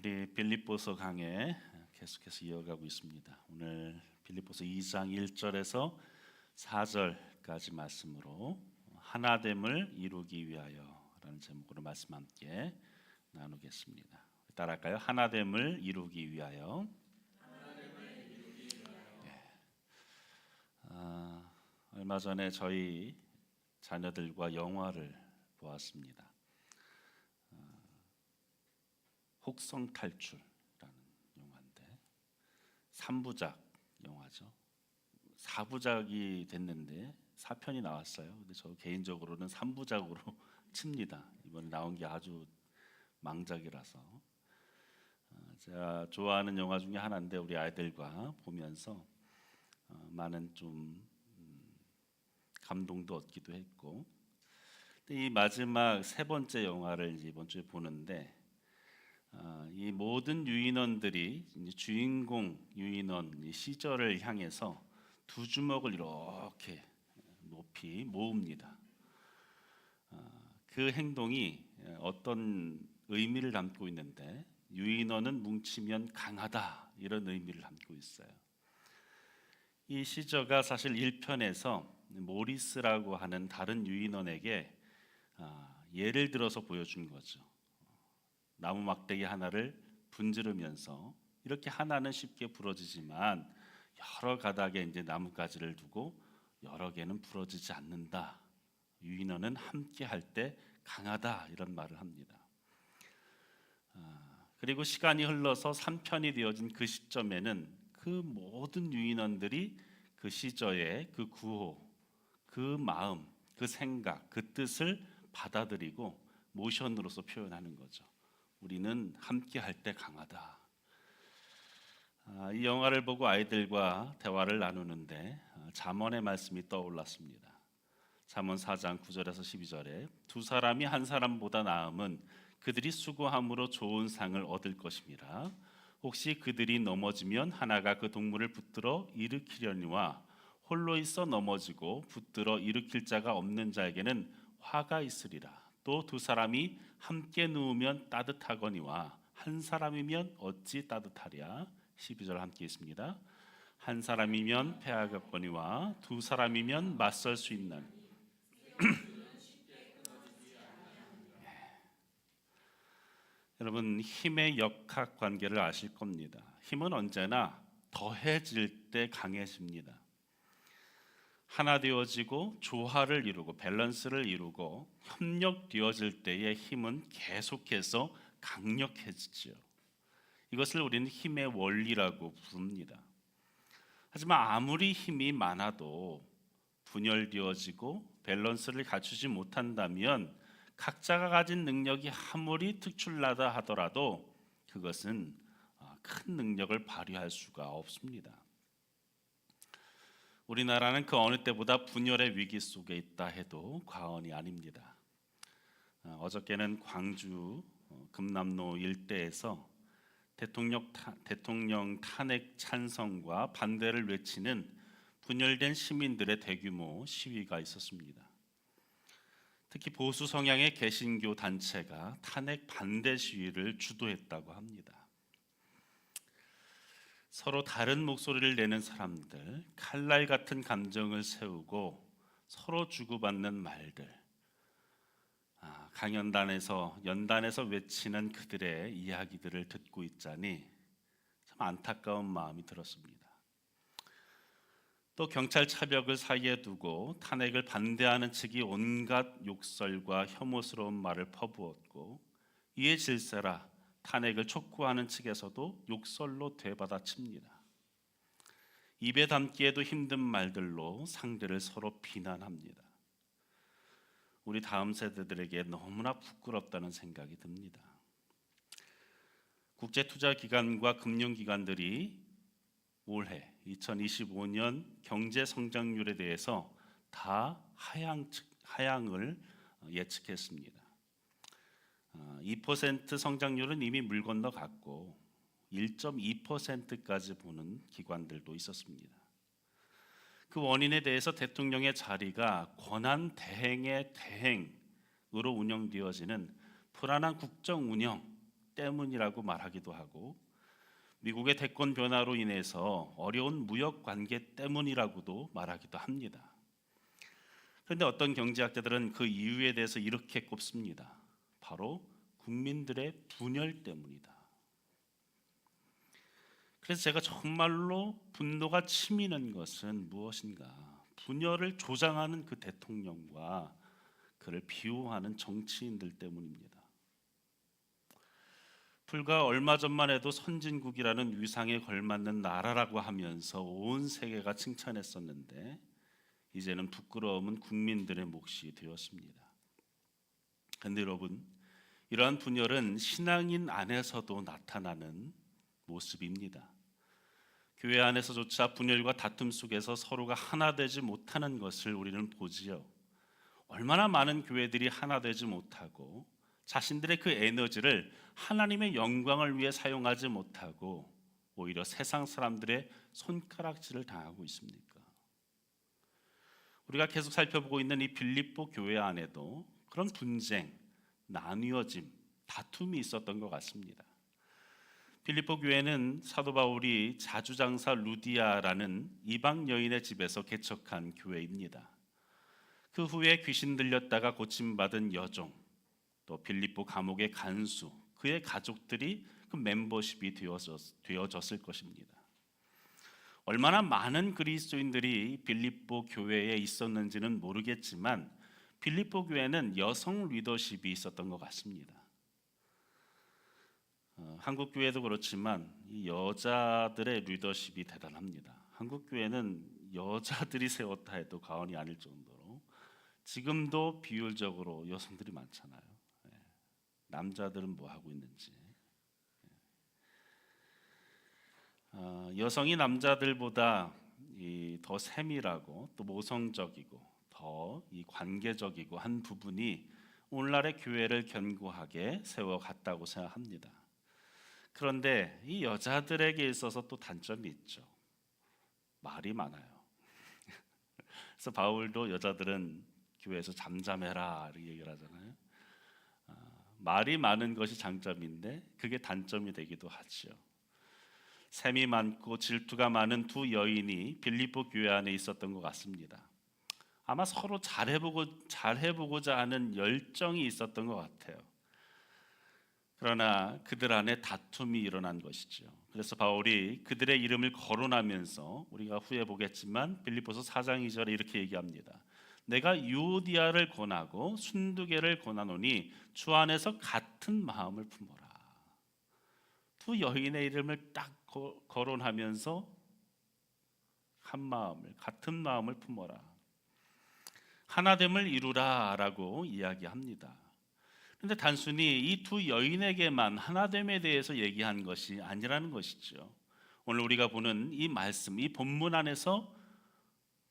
우리 빌립보서 강해 계속해서 이어가고 있습니다. 오늘 빌립보서 2장 1절에서 4절까지 말씀으로 하나됨을 이루기 위하여라는 제목으로 말씀 함께 나누겠습니다. 따라할까요? 하나됨을 이루기 위하여. 얼마 전에 저희 자녀들과 영화를 보았습니다. 혹성 탈출이라는 영화인데 3부작 영화죠. 4부작이 됐는데 4편이 나왔어요. 근데 저 개인적으로는 3부작으로 칩니다. 이번에 나온 게 아주 망작이라서. 제가 좋아하는 영화 중에 하나인데 우리 아이들과 보면서 많은 좀 감동도 얻기도 했고, 이 마지막 세 번째 영화를 이번 주에 보는데 이 모든 유인원들이 이제 주인공 유인원 시저를 향해서 두 주먹을 이렇게 높이 모읍니다. 그 행동이 어떤 의미를 담고 있는데, 유인원은 뭉치면 강하다, 이런 의미를 담고 있어요. 이 시저가 사실 1편에서 모리스라고 하는 다른 유인원에게 예를 들어서 보여준 거죠. 나무 막대기 하나를 분지르면서 이렇게 하나는 쉽게 부러지지만 여러 가닥에 이제 나뭇가지를 두고 여러 개는 부러지지 않는다. 유인원은 함께 할 때 강하다, 이런 말을 합니다. 그리고 시간이 흘러서 3편이 되어진 그 시점에는 그 모든 유인원들이 그 시저의 그 구호, 그 마음, 그 생각, 그 뜻을 받아들이고 모션으로서 표현하는 거죠. 우리는 함께 할 때 강하다. 이 영화를 보고 아이들과 대화를 나누는데 잠언의 말씀이 떠올랐습니다. 잠언 4장 9절에서 12절에 두 사람이 한 사람보다 나음은 그들이 수고함으로 좋은 상을 얻을 것임이라. 혹시 그들이 넘어지면 하나가 그 동물을 붙들어 일으키려니와 홀로 있어 넘어지고 붙들어 일으킬 자가 없는 자에게는 화가 있으리라. 또 두 사람이 함께 누우면 따뜻하거니와 한 사람이면 어찌 따뜻하랴. 12절 함께 있습니다. 한 사람이면 패하겠거니와 두 사람이면 맞설 수 있는. 여러분, 힘의 역학 관계를 아실 겁니다. 힘은 언제나 더해질 때 강해집니다. 하나 되어지고 조화를 이루고 밸런스를 이루고 협력되어질 때의 힘은 계속해서 강력해지죠. 이것을 우리는 힘의 원리라고 부릅니다. 하지만 아무리 힘이 많아도 분열되어지고 밸런스를 갖추지 못한다면 각자가 가진 능력이 아무리 특출나다 하더라도 그것은 큰 능력을 발휘할 수가 없습니다. 우리나라는 그 어느 때보다 분열의 위기 속에 있다 해도 과언이 아닙니다. 어저께는 광주 금남로 일대에서 대통령 탄핵 찬성과 반대를 외치는 분열된 시민들의 대규모 시위가 있었습니다. 특히 보수 성향의 개신교 단체가 탄핵 반대 시위를 주도했다고 합니다. 서로 다른 목소리를 내는 사람들, 칼날 같은 감정을 세우고 서로 주고받는 말들, 연단에서 외치는 그들의 이야기들을 듣고 있자니 참 안타까운 마음이 들었습니다. 또 경찰 차벽을 사이에 두고 탄핵을 반대하는 측이 온갖 욕설과 혐오스러운 말을 퍼부었고, 이에 질세라 탄핵을 촉구하는 측에서도 욕설로 되받아칩니다. 입에 담기에도 힘든 말들로 상대를 서로 비난합니다. 우리 다음 세대들에게 너무나 부끄럽다는 생각이 듭니다. 국제투자기관과 금융기관들이 올해 2025년 경제 성장률에 대해서 다 하향을 예측했습니다. 2% 성장률은 이미 물 건너갔고 1.2%까지 보는 기관들도 있었습니다. 그 원인에 대해서 대통령의 자리가 권한 대행의 대행으로 운영되어지는 불안한 국정 운영, 때문이라고 말하기도 하고, 미국의 대권 변화로 인해서 어려운 무역 관계 때문이라고도 말하기도 합니다. 그런데 어떤 경제학자들은 그 이유에 대해서 이렇게 꼽습니다. 바로 국민들의 분열 때문이다. 그래서 제가 정말로 분노가 치미는 것은 무엇인가? 분열을 조장하는 그 대통령과 그를 비호하는 정치인들 때문입니다. 불과 얼마 전만 해도 선진국이라는 위상에 걸맞는 나라라고 하면서 온 세계가 칭찬했었는데, 이제는 부끄러움은 국민들의 몫이 되었습니다. 그런데 여러분, 이러한 분열은 신앙인 안에서도 나타나는 모습입니다. 교회 안에서조차 분열과 다툼 속에서 서로가 하나 되지 못하는 것을 우리는 보지요. 얼마나 많은 교회들이 하나 되지 못하고 자신들의 그 에너지를 하나님의 영광을 위해 사용하지 못하고 오히려 세상 사람들의 손가락질을 당하고 있습니까? 우리가 계속 살펴보고 있는 이 빌립보 교회 안에도 그런 분쟁, 나뉘어짐, 다툼이 있었던 것 같습니다. 빌립보 교회는 사도 바울이 자주장사 루디아라는 이방 여인의 집에서 개척한 교회입니다. 그 후에 귀신 들렸다가 고침받은 여종, 또 빌립보 감옥의 간수, 그의 가족들이 그 멤버십이 되어졌을 것입니다. 얼마나 많은 그리스도인들이 빌립보 교회에 있었는지는 모르겠지만 빌립보 교회는 여성 리더십이 있었던 것 같습니다. 한국 교회도 그렇지만 이 여자들의 리더십이 대단합니다. 한국 교회는 여자들이 세웠다 해도 과언이 아닐 정도로 지금도 비율적으로 여성들이 많잖아요. 남자들은 뭐 하고 있는지. 여성이 남자들보다 더 세밀하고 또 모성적이고 더 이 관계적이고 한 부분이 오늘날의 교회를 견고하게 세워갔다고 생각합니다. 그런데 이 여자들에게 있어서 또 단점이 있죠. 말이 많아요. 그래서 바울도 여자들은 교회에서 잠잠해라 이렇게 얘기를 하잖아요. 말이 많은 것이 장점인데 그게 단점이 되기도 하죠. 셈이 많고 질투가 많은 두 여인이 빌립보 교회 안에 있었던 것 같습니다. 아마 서로 잘해보고자 하는 열정이 있었던 것 같아요. 그러나 그들 안에 다툼이 일어난 것이죠. 그래서 바울이 그들의 이름을 거론하면서 우리가 후에 보겠지만 빌립보서 4장 2절에 이렇게 얘기합니다. 내가 유오디아를 권하고 순두개를 권하노니 주 안에서 같은 마음을 품어라. 두 여인의 이름을 딱 거론하면서 한 마음을, 같은 마음을 품어라, 하나됨을 이루라 라고 이야기합니다. 그런데 단순히 이 두 여인에게만 하나됨에 대해서 얘기한 것이 아니라는 것이죠. 오늘 우리가 보는 이 말씀, 이 본문 안에서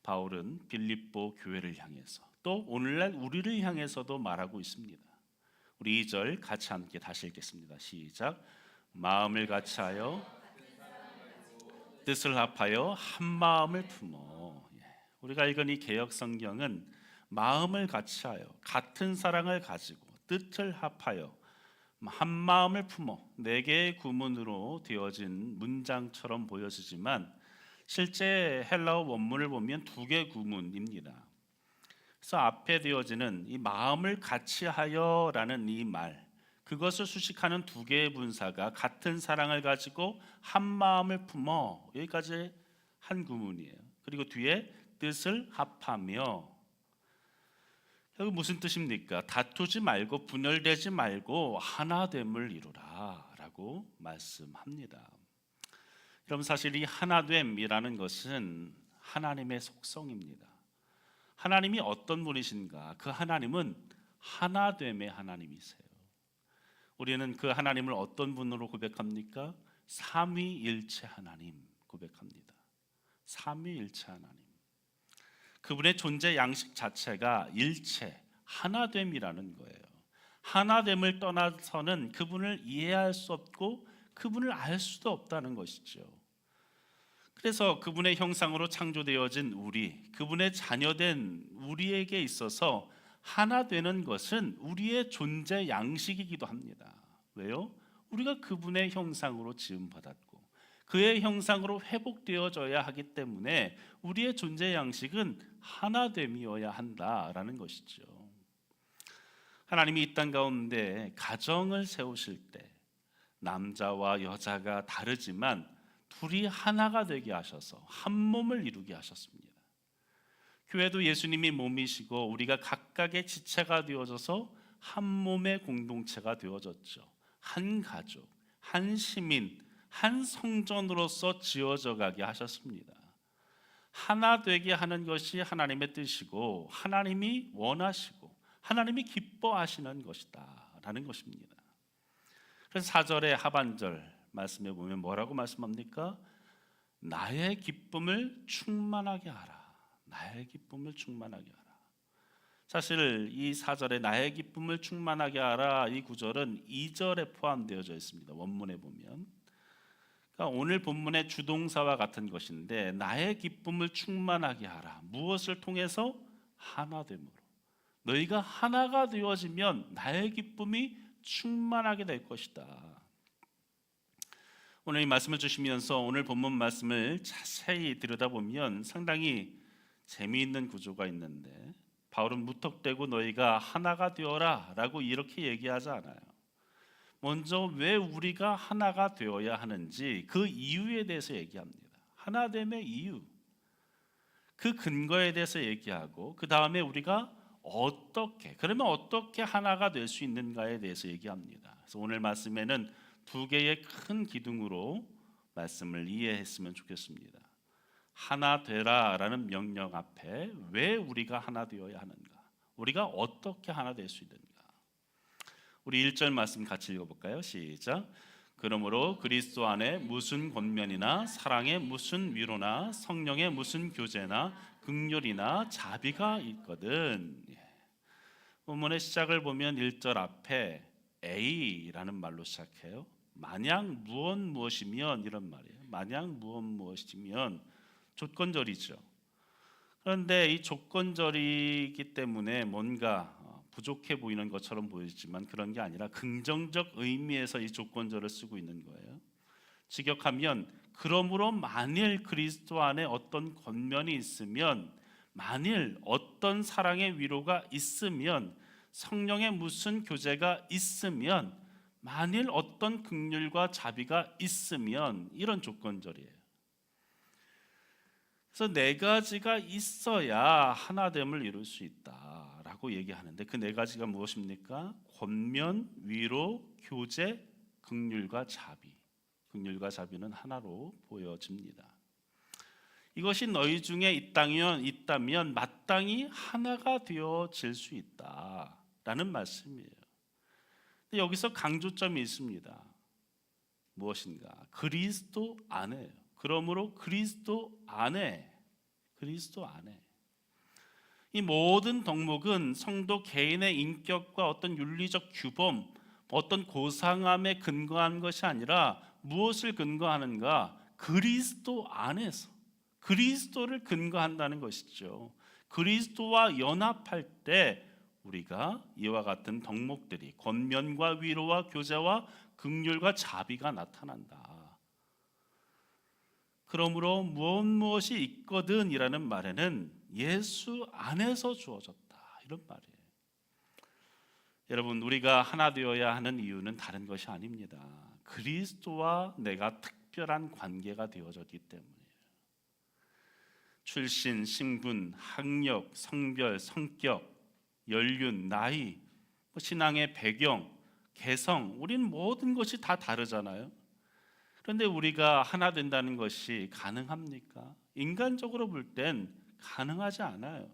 바울은 빌립보 교회를 향해서 또 오늘날 우리를 향해서도 말하고 있습니다. 우리 2절 같이 함께 다시 읽겠습니다. 시작. 마음을 같이하여 뜻을 합하여 한 마음을 품어. 우리가 읽은 이 개역 성경은 마음을 같이하여 같은 사랑을 가지고 뜻을 합하여 한 마음을 품어 네 개의 구문으로 되어진 문장처럼 보여지지만 실제 헬라어 원문을 보면 두 개 구문입니다. 그래서 앞에 되어지는 이 마음을 같이하여라는 이 말, 그것을 수식하는 두 개의 분사가 같은 사랑을 가지고 한 마음을 품어, 여기까지 한 구문이에요. 그리고 뒤에 뜻을 합하며, 여기 무슨 뜻입니까? 다투지 말고 분열되지 말고 하나됨을 이루라 라고 말씀합니다. 여러분, 사실 이 하나됨이라는 것은 하나님의 속성입니다. 하나님이 어떤 분이신가? 그 하나님은 하나됨의 하나님이세요. 우리는 그 하나님을 어떤 분으로 고백합니까? 삼위일체 하나님 고백합니다. 삼위일체 하나님. 그분의 존재 양식 자체가 일체, 하나됨이라는 거예요. 하나됨을 떠나서는 그분을 이해할 수 없고 그분을 알 수도 없다는 것이죠. 그래서 그분의 형상으로 창조되어진 우리, 그분의 자녀된 우리에게 있어서 하나 되는 것은 우리의 존재 양식이기도 합니다. 왜요? 우리가 그분의 형상으로 지음받았고 그의 형상으로 회복되어져야 하기 때문에 우리의 존재 양식은 하나됨이어야 한다라는 것이죠. 하나님이 이 땅 가운데 가정을 세우실 때 남자와 여자가 다르지만 둘이 하나가 되게 하셔서 한 몸을 이루게 하셨습니다. 교회도 예수님이 몸이시고 우리가 각각의 지체가 되어져서 한 몸의 공동체가 되어졌죠. 한 가족, 한 시민, 한 성전으로서 지어져 가게 하셨습니다. 하나 되게 하는 것이 하나님의 뜻이고 하나님이 원하시고 하나님이 기뻐하시는 것이다 라는 것입니다. 그래서 4절의 하반절 말씀에 보면 뭐라고 말씀합니까? 나의 기쁨을 충만하게 하라. 나의 기쁨을 충만하게 하라. 사실 이 4절에 나의 기쁨을 충만하게 하라 이 구절은 2절에 포함되어져 있습니다. 원문에 보면 그러니까 오늘 본문의 주동사와 같은 것인데 나의 기쁨을 충만하게 하라. 무엇을 통해서? 하나됨으로. 너희가 하나가 되어지면 나의 기쁨이 충만하게 될 것이다. 오늘 이 말씀을 주시면서 오늘 본문 말씀을 자세히 들여다보면 상당히 재미있는 구조가 있는데 바울은 무턱대고 너희가 하나가 되어라 라고 이렇게 얘기하지 않아요. 먼저 왜 우리가 하나가 되어야 하는지 그 이유에 대해서 얘기합니다. 하나됨의 이유, 그 근거에 대해서 얘기하고 그 다음에 우리가 그러면 어떻게 하나가 될 수 있는가에 대해서 얘기합니다. 그래서 오늘 말씀에는 두 개의 큰 기둥으로 말씀을 이해했으면 좋겠습니다. 하나 되라라는 명령 앞에 왜 우리가 하나 되어야 하는가? 우리가 어떻게 하나 될 수 있는가? 우리 1절 말씀 같이 읽어볼까요? 시작. 그러므로 그리스도 안에 무슨 권면이나 사랑의 무슨 위로나 성령의 무슨 교제나 긍휼이나 자비가 있거든. 본문의 시작을 보면 1절 앞에 A라는 말로 시작해요. 만약 무엇이면 이런 말이에요. 만약 무엇이면 조건절이죠. 그런데 이 조건절이기 때문에 뭔가 부족해 보이는 것처럼 보이지만 그런 게 아니라 긍정적 의미에서 이 조건절을 쓰고 있는 거예요. 직역하면 그러므로 만일 그리스도 안에 어떤 권면이 있으면, 만일 어떤 사랑의 위로가 있으면, 성령의 무슨 교제가 있으면, 만일 어떤 긍휼과 자비가 있으면, 이런 조건절이에요. 그래서 네 가지가 있어야 하나됨을 이룰 수 있다라고 얘기하는데 그 네 가지가 무엇입니까? 권면, 위로, 교제, 긍휼과 자비. 긍휼과 자비는 하나로 보여집니다. 이것이 너희 중에 있다면 마땅히 하나가 되어질 수 있다라는 말씀이에요. 근데 여기서 강조점이 있습니다. 무엇인가? 그리스도 안에요. 그러므로 그리스도 안에 이 모든 덕목은 성도 개인의 인격과 어떤 윤리적 규범, 어떤 고상함에 근거한 것이 아니라 무엇을 근거하는가? 그리스도 안에서 그리스도를 근거한다는 것이죠. 그리스도와 연합할 때 우리가 이와 같은 덕목들이 권면과 위로와 교제와 긍휼과 자비가 나타난다. 그러므로 무엇이 있거든 이라는 말에는 예수 안에서 주어졌다 이런 말이에요. 여러분, 우리가 하나 되어야 하는 이유는 다른 것이 아닙니다. 그리스도와 내가 특별한 관계가 되어졌기 때문이에요. 출신, 신분, 학력, 성별, 성격, 연륜, 나이, 신앙의 배경, 개성, 우리는 모든 것이 다 다르잖아요. 그런데 우리가 하나 된다는 것이 가능합니까? 인간적으로 볼 땐 가능하지 않아요.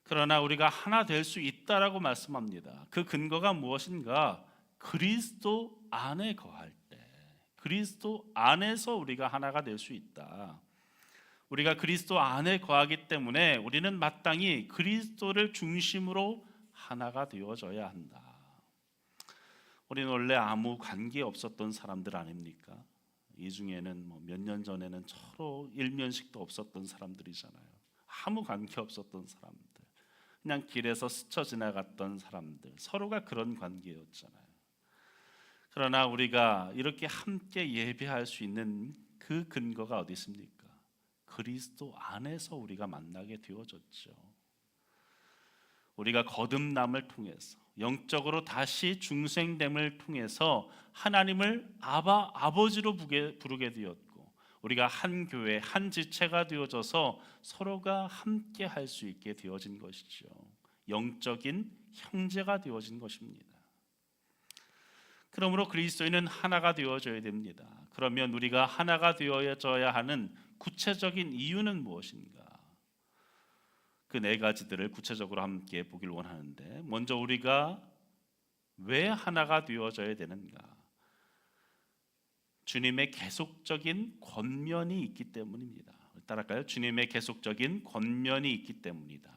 그러나 우리가 하나 될 수 있다라고 말씀합니다. 그 근거가 무엇인가? 그리스도 안에 거할 때, 그리스도 안에서 우리가 하나가 될 수 있다. 우리가 그리스도 안에 거하기 때문에 우리는 마땅히 그리스도를 중심으로 하나가 되어져야 한다. 우리는 원래 아무 관계 없었던 사람들 아닙니까? 이 중에는 몇 년 전에는 서로 일면식도 없었던 사람들이잖아요. 아무 관계 없었던 사람들, 그냥 길에서 스쳐 지나갔던 사람들, 서로가 그런 관계였잖아요. 그러나 우리가 이렇게 함께 예배할 수 있는 그 근거가 어디 있습니까? 그리스도 안에서 우리가 만나게 되어졌죠. 우리가 거듭남을 통해서 영적으로 다시 중생됨을 통해서 하나님을 아버지로 부르게 되었고, 우리가 한 교회 한 지체가 되어져서 서로가 함께 할 수 있게 되어진 것이죠. 영적인 형제가 되어진 것입니다. 그러므로 그리스도인은 하나가 되어져야 됩니다. 그러면 우리가 하나가 되어져야 하는 구체적인 이유는 무엇인가? 그 네 가지들을 구체적으로 함께 보길 원하는데, 먼저 우리가 왜 하나가 되어져야 되는가? 주님의 계속적인 권면이 있기 때문입니다. 따라할까요? 주님의 계속적인 권면이 있기 때문이다.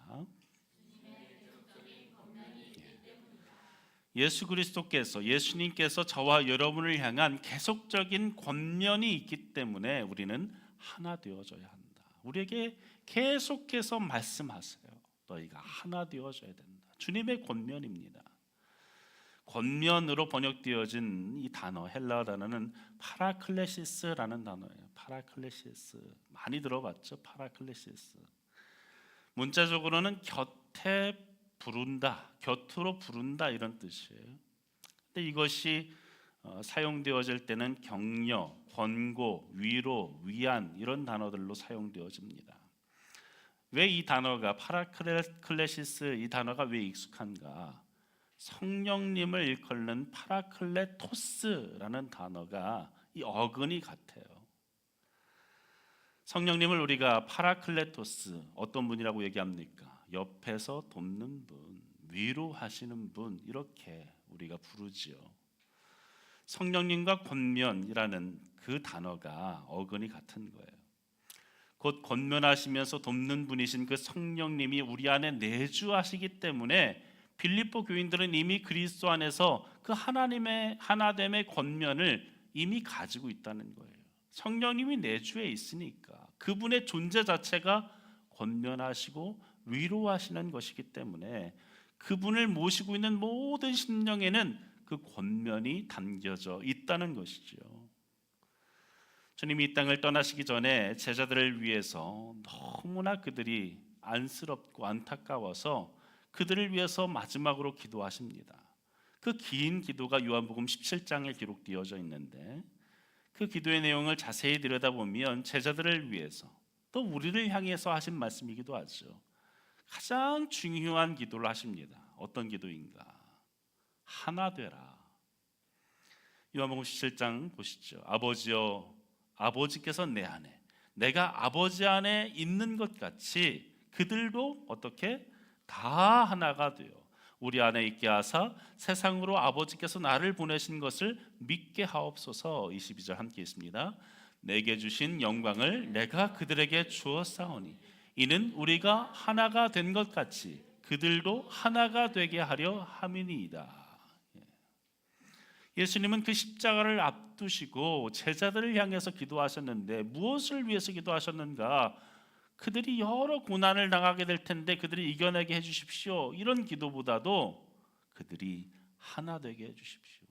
예수님께서 저와 여러분을 향한 계속적인 권면이 있기 때문에 우리는 하나 되어져야 한다. 우리에게 계속해서 말씀하세요. 너희가 하나 되어져야 된다. 주님의 권면입니다. 권면으로 번역되어진 이 단어, 헬라어 단어는 파라클레시스라는 단어예요. 파라클레시스, 많이 들어봤죠? 파라클레시스. 문자적으로는 곁에 부른다, 곁으로 부른다 이런 뜻이에요. 근데 이것이 사용되어질 때는 격려, 권고, 위로, 위안 이런 단어들로 사용되어집니다. 왜 이 단어가 파라클레시스, 이 단어가 왜 익숙한가? 성령님을 일컫는 파라클레토스라는 단어가 이 어근이 같아요. 성령님을 우리가 파라클레토스, 어떤 분이라고 얘기합니까? 옆에서 돕는 분, 위로하시는 분, 이렇게 우리가 부르지요. 성령님과 권면이라는 그 단어가 어근이 같은 거예요. 곧 권면하시면서 돕는 분이신 그 성령님이 우리 안에 내주하시기 때문에 빌립보 교인들은 이미 그리스도 안에서 그 하나님의 하나됨의 권면을 이미 가지고 있다는 거예요. 성령님이 내주에 있으니까 그분의 존재 자체가 권면하시고 위로하시는 것이기 때문에 그분을 모시고 있는 모든 심령에는 그 권면이 담겨져 있다는 것이죠. 주님이 이 땅을 떠나시기 전에 제자들을 위해서 너무나 그들이 안쓰럽고 안타까워서 그들을 위해서 마지막으로 기도하십니다. 그 긴 기도가 요한복음 17장에 기록되어져 있는데, 그 기도의 내용을 자세히 들여다보면 제자들을 위해서 또 우리를 향해서 하신 말씀이기도 하죠. 가장 중요한 기도를 하십니다. 어떤 기도인가? 하나 되라. 요한복음 17장 보시죠. 아버지여, 아버지께서 내 안에, 내가 아버지 안에 있는 것 같이 그들도 어떻게 다 하나가 되어 우리 안에 있게 하사 세상으로 아버지께서 나를 보내신 것을 믿게 하옵소서. 22절 함께 있습니다. 내게 주신 영광을 내가 그들에게 주었사오니 이는 우리가 하나가 된 것 같이 그들도 하나가 되게 하려 함이니이다. 예수님은 그 십자가를 앞두시고 제자들을 향해서 기도하셨는데 무엇을 위해서 기도하셨는가? 그들이 여러 고난을 당하게 될 텐데 그들이 이겨내게 해주십시오, 이런 기도보다도 그들이 하나 되게 해주십시오.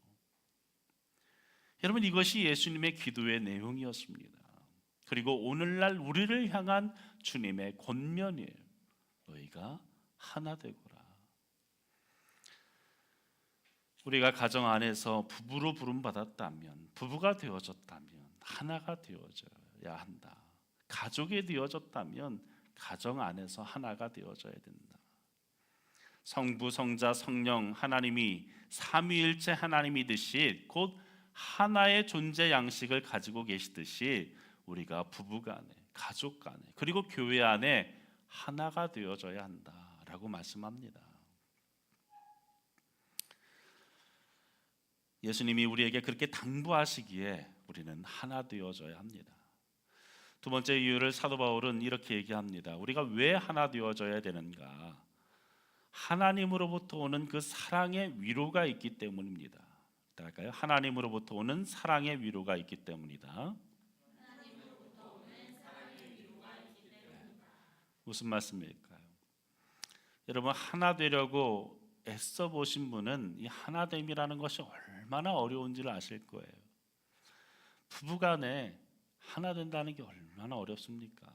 여러분, 이것이 예수님의 기도의 내용이었습니다. 그리고 오늘날 우리를 향한 주님의 권면이에요. 너희가 하나 되거라. 우리가 가정 안에서 부부로 부름받았다면, 부부가 되어졌다면 하나가 되어져야 한다. 가족이 되어졌다면 가정 안에서 하나가 되어져야 된다. 성부, 성자, 성령 하나님이 삼위일체 하나님이듯이 곧 하나의 존재 양식을 가지고 계시듯이 우리가 부부 간에, 가족 간에, 그리고 교회 안에 하나가 되어져야 한다라고 말씀합니다. 예수님이 우리에게 그렇게 당부하시기에 우리는 하나 되어져야 합니다. 두 번째 이유를 사도 바울은 이렇게 얘기합니다. 우리가 왜 하나 되어져야 되는가? 하나님으로부터 오는 그 사랑의 위로가 있기 때문입니다. 할까요? 하나님으로부터 오는 사랑의 위로가 있기 때문이다. 무슨 말씀일까요? 여러분, 하나 되려고 애써 보신 분은 이 하나됨이라는 것이 얼마나 어려운지를 아실 거예요. 부부간에 하나 된다는 게 얼마나 어렵습니까?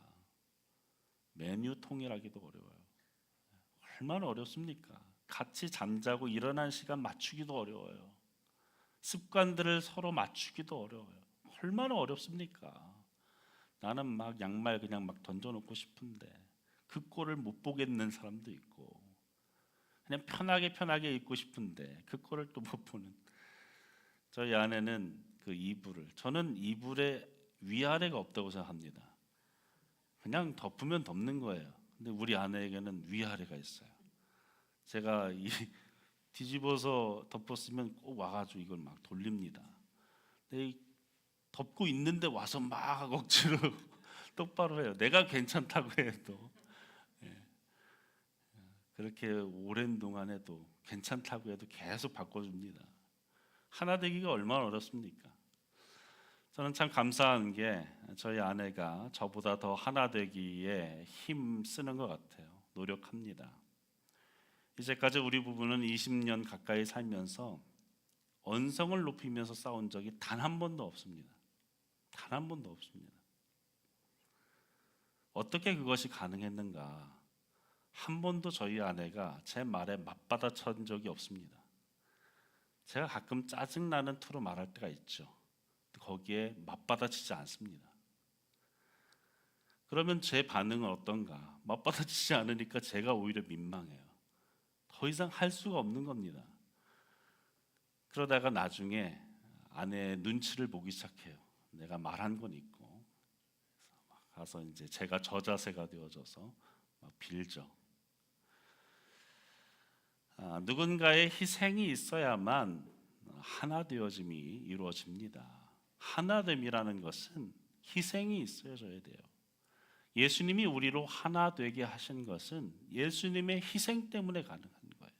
메뉴 통일하기도 어려워요. 얼마나 어렵습니까? 같이 잠자고 일어난 시간 맞추기도 어려워요. 습관들을 서로 맞추기도 어려워요. 얼마나 어렵습니까? 나는 막 양말 그냥 막 던져놓고 싶은데 그 꼴을 못 보겠는 사람도 있고, 그냥 편하게 입고 싶은데 그 꼴을 또 못 보는. 저희 아내는 그 이불을, 저는 이불에 위아래가 없다고 생각합니다. 그냥 덮으면 덮는 거예요. 근데 우리 아내에게는 위아래가 있어요. 제가 이 뒤집어서 덮었으면 꼭 와가지고 이걸 막 돌립니다. 근데 이 덮고 있는데 와서 막 억지로 똑바로 해요. 내가 괜찮다고 해도. 예. 그렇게 오랜 동안 해도 괜찮다고 해도 계속 바꿔줍니다. 하나 되기가 얼마나 어렵습니까? 저는 참 감사한 게 저희 아내가 저보다 더 하나 되기에 힘 쓰는 것 같아요. 노력합니다. 이제까지 우리 부부는 20년 가까이 살면서 언성을 높이면서 싸운 적이 단 한 번도 없습니다. 단 한 번도 없습니다. 어떻게 그것이 가능했는가? 한 번도 저희 아내가 제 말에 맞받아친 적이 없습니다. 제가 가끔 짜증나는 투로 말할 때가 있죠. 거기에 맞받아치지 않습니다. 그러면 제 반응은 어떤가? 맞받아치지 않으니까 제가 오히려 민망해요. 더 이상 할 수가 없는 겁니다. 그러다가 나중에 아내의 눈치를 보기 시작해요. 내가 말한 건 있고, 가서 이제 제가 저자세가 되어져서 막 빌죠. 누군가의 희생이 있어야만 하나 되어짐이 이루어집니다. 하나됨이라는 것은 희생이 있어져야 돼요. 예수님이 우리로 하나 되게 하신 것은 예수님의 희생 때문에 가능한 거예요.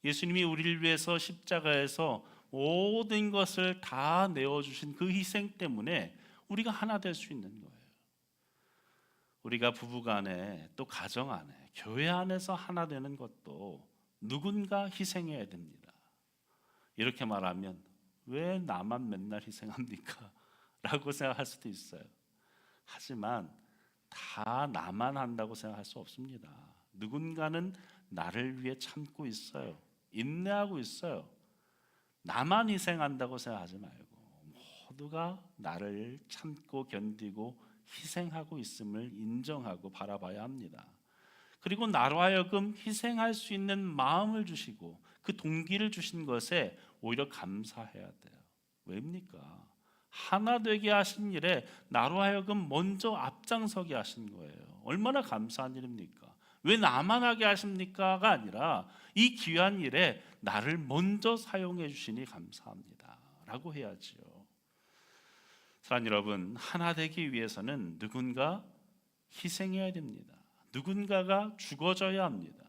예수님이 우리를 위해서 십자가에서 모든 것을 다 내어주신 그 희생 때문에 우리가 하나 될 수 있는 거예요. 우리가 부부간에 또 가정 안에 교회 안에서 하나 되는 것도 누군가 희생해야 됩니다. 이렇게 말하면 왜 나만 맨날 희생합니까? 라고 생각할 수도 있어요. 하지만 다 나만 한다고 생각할 수 없습니다. 누군가는 나를 위해 참고 있어요. 인내하고 있어요. 나만 희생한다고 생각하지 말고 모두가 나를 참고 견디고 희생하고 있음을 인정하고 바라봐야 합니다. 그리고 나로 하여금 희생할 수 있는 마음을 주시고 그 동기를 주신 것에 오히려 감사해야 돼요. 왜입니까? 하나 되게 하신 일에 나로 하여금 먼저 앞장서게 하신 거예요. 얼마나 감사한 일입니까? 왜 나만 하게 하십니까가 아니라 이 귀한 일에 나를 먼저 사용해 주시니 감사합니다 라고 해야지요. 사랑하는 여러분, 하나 되기 위해서는 누군가 희생해야 됩니다. 누군가가 죽어져야 합니다.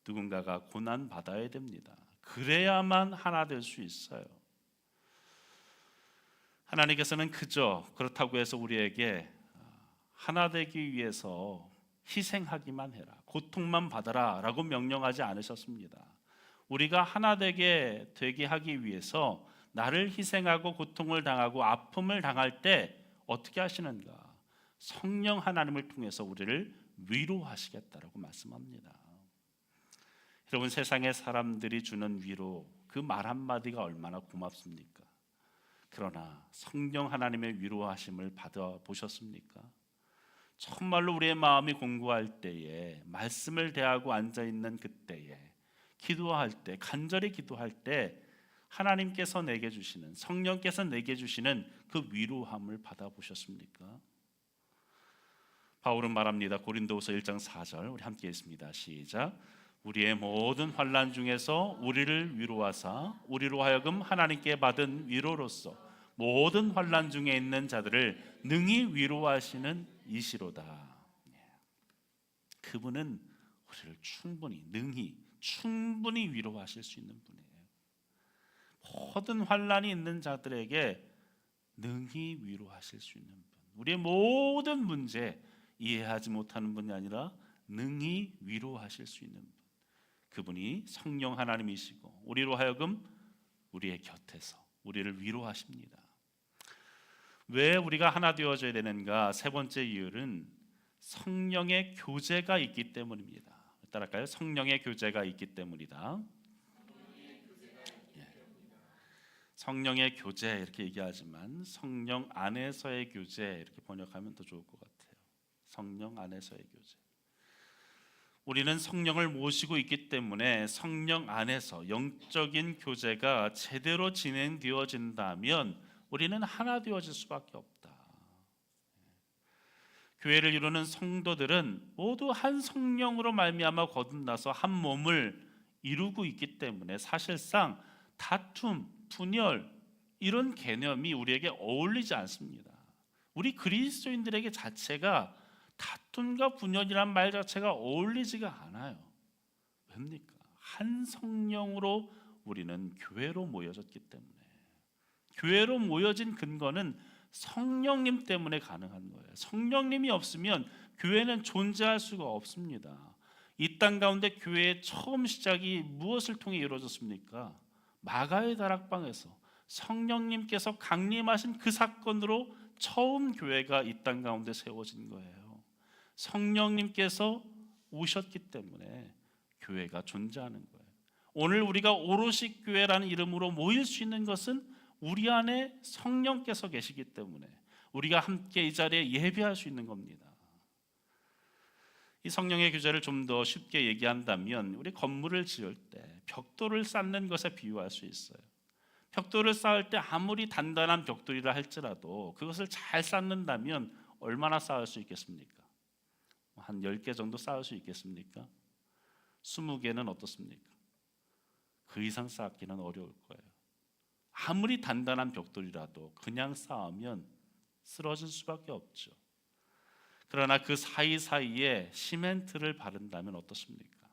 누군가가 고난 받아야 됩니다. 그래야만 하나 될 수 있어요. 하나님께서는 그저 그렇다고 해서 우리에게 하나 되기 위해서 희생하기만 해라, 고통만 받아라 라고 명령하지 않으셨습니다. 우리가 하나 되게 하기 위해서 나를 희생하고 고통을 당하고 아픔을 당할 때 어떻게 하시는가? 성령 하나님을 통해서 우리를 위로하시겠다라고 말씀합니다. 여러분, 세상의 사람들이 주는 위로, 그 말 한마디가 얼마나 고맙습니까? 그러나 성령 하나님의 위로하심을 받아보셨습니까? 정말로 우리의 마음이 공고할 때에, 말씀을 대하고 앉아있는 그때에, 기도할 때, 간절히 기도할 때 하나님께서 내게 주시는, 성령께서 내게 주시는 그 위로함을 받아보셨습니까? 바울은 말합니다. 고린도후서 1장 4절, 우리 함께 읽습니다. 시작. 우리의 모든 환난 중에서 우리를 위로하사 우리로 하여금 하나님께 받은 위로로서 모든 환난 중에 있는 자들을 능히 위로하시는 이시로다. 그분은 우리를 충분히, 능히, 충분히 위로하실 수 있는 분이에요. 모든 환난이 있는 자들에게 능히 위로하실 수 있는 분, 우리의 모든 문제 이해하지 못하는 분이 아니라 능히 위로하실 수 있는 분, 그분이 성령 하나님이시고 우리로 하여금 우리의 곁에서 우리를 위로하십니다. 왜 우리가 하나 되어져야 되는가? 세 번째 이유는 성령의 교제가 있기 때문입니다. 따라할까요? 성령의 교제가 있기 때문이다. 성령의 교제 이렇게 얘기하지만 성령 안에서의 교제 이렇게 번역하면 더 좋을 것 같아요. 성령 안에서의 교제. 우리는 성령을 모시고 있기 때문에 성령 안에서 영적인 교제가 제대로 진행되어진다면 우리는 하나 되어질 수밖에 없다. 교회를 이루는 성도들은 모두 한 성령으로 말미암아 거듭나서 한 몸을 이루고 있기 때문에 사실상 다툼, 분열 이런 개념이 우리에게 어울리지 않습니다. 우리 그리스도인들에게 자체가 다툼과 분열이란 말 자체가 어울리지가 않아요. 왜입니까? 한 성령으로 우리는 교회로 모여졌기 때문에. 교회로 모여진 근거는 성령님 때문에 가능한 거예요. 성령님이 없으면 교회는 존재할 수가 없습니다. 이 땅 가운데 교회의 처음 시작이 무엇을 통해 이루어졌습니까? 마가의 다락방에서 성령님께서 강림하신 그 사건으로 처음 교회가 이 땅 가운데 세워진 거예요. 성령님께서 오셨기 때문에 교회가 존재하는 거예요. 오늘 우리가 오롯이 교회라는 이름으로 모일 수 있는 것은 우리 안에 성령께서 계시기 때문에 우리가 함께 이 자리에 예배할 수 있는 겁니다. 이 성령의 교제를 좀 더 쉽게 얘기한다면 우리 건물을 지을 때 벽돌을 쌓는 것에 비유할 수 있어요. 벽돌을 쌓을 때 아무리 단단한 벽돌이라 할지라도 그것을 잘 쌓는다면 얼마나 쌓을 수 있겠습니까? 한 10개 정도 쌓을 수 있겠습니까? 20개는 어떻습니까? 그 이상 쌓기는 어려울 거예요. 아무리 단단한 벽돌이라도 그냥 쌓으면 쓰러질 수밖에 없죠. 그러나 그 사이사이에 시멘트를 바른다면 어떻습니까?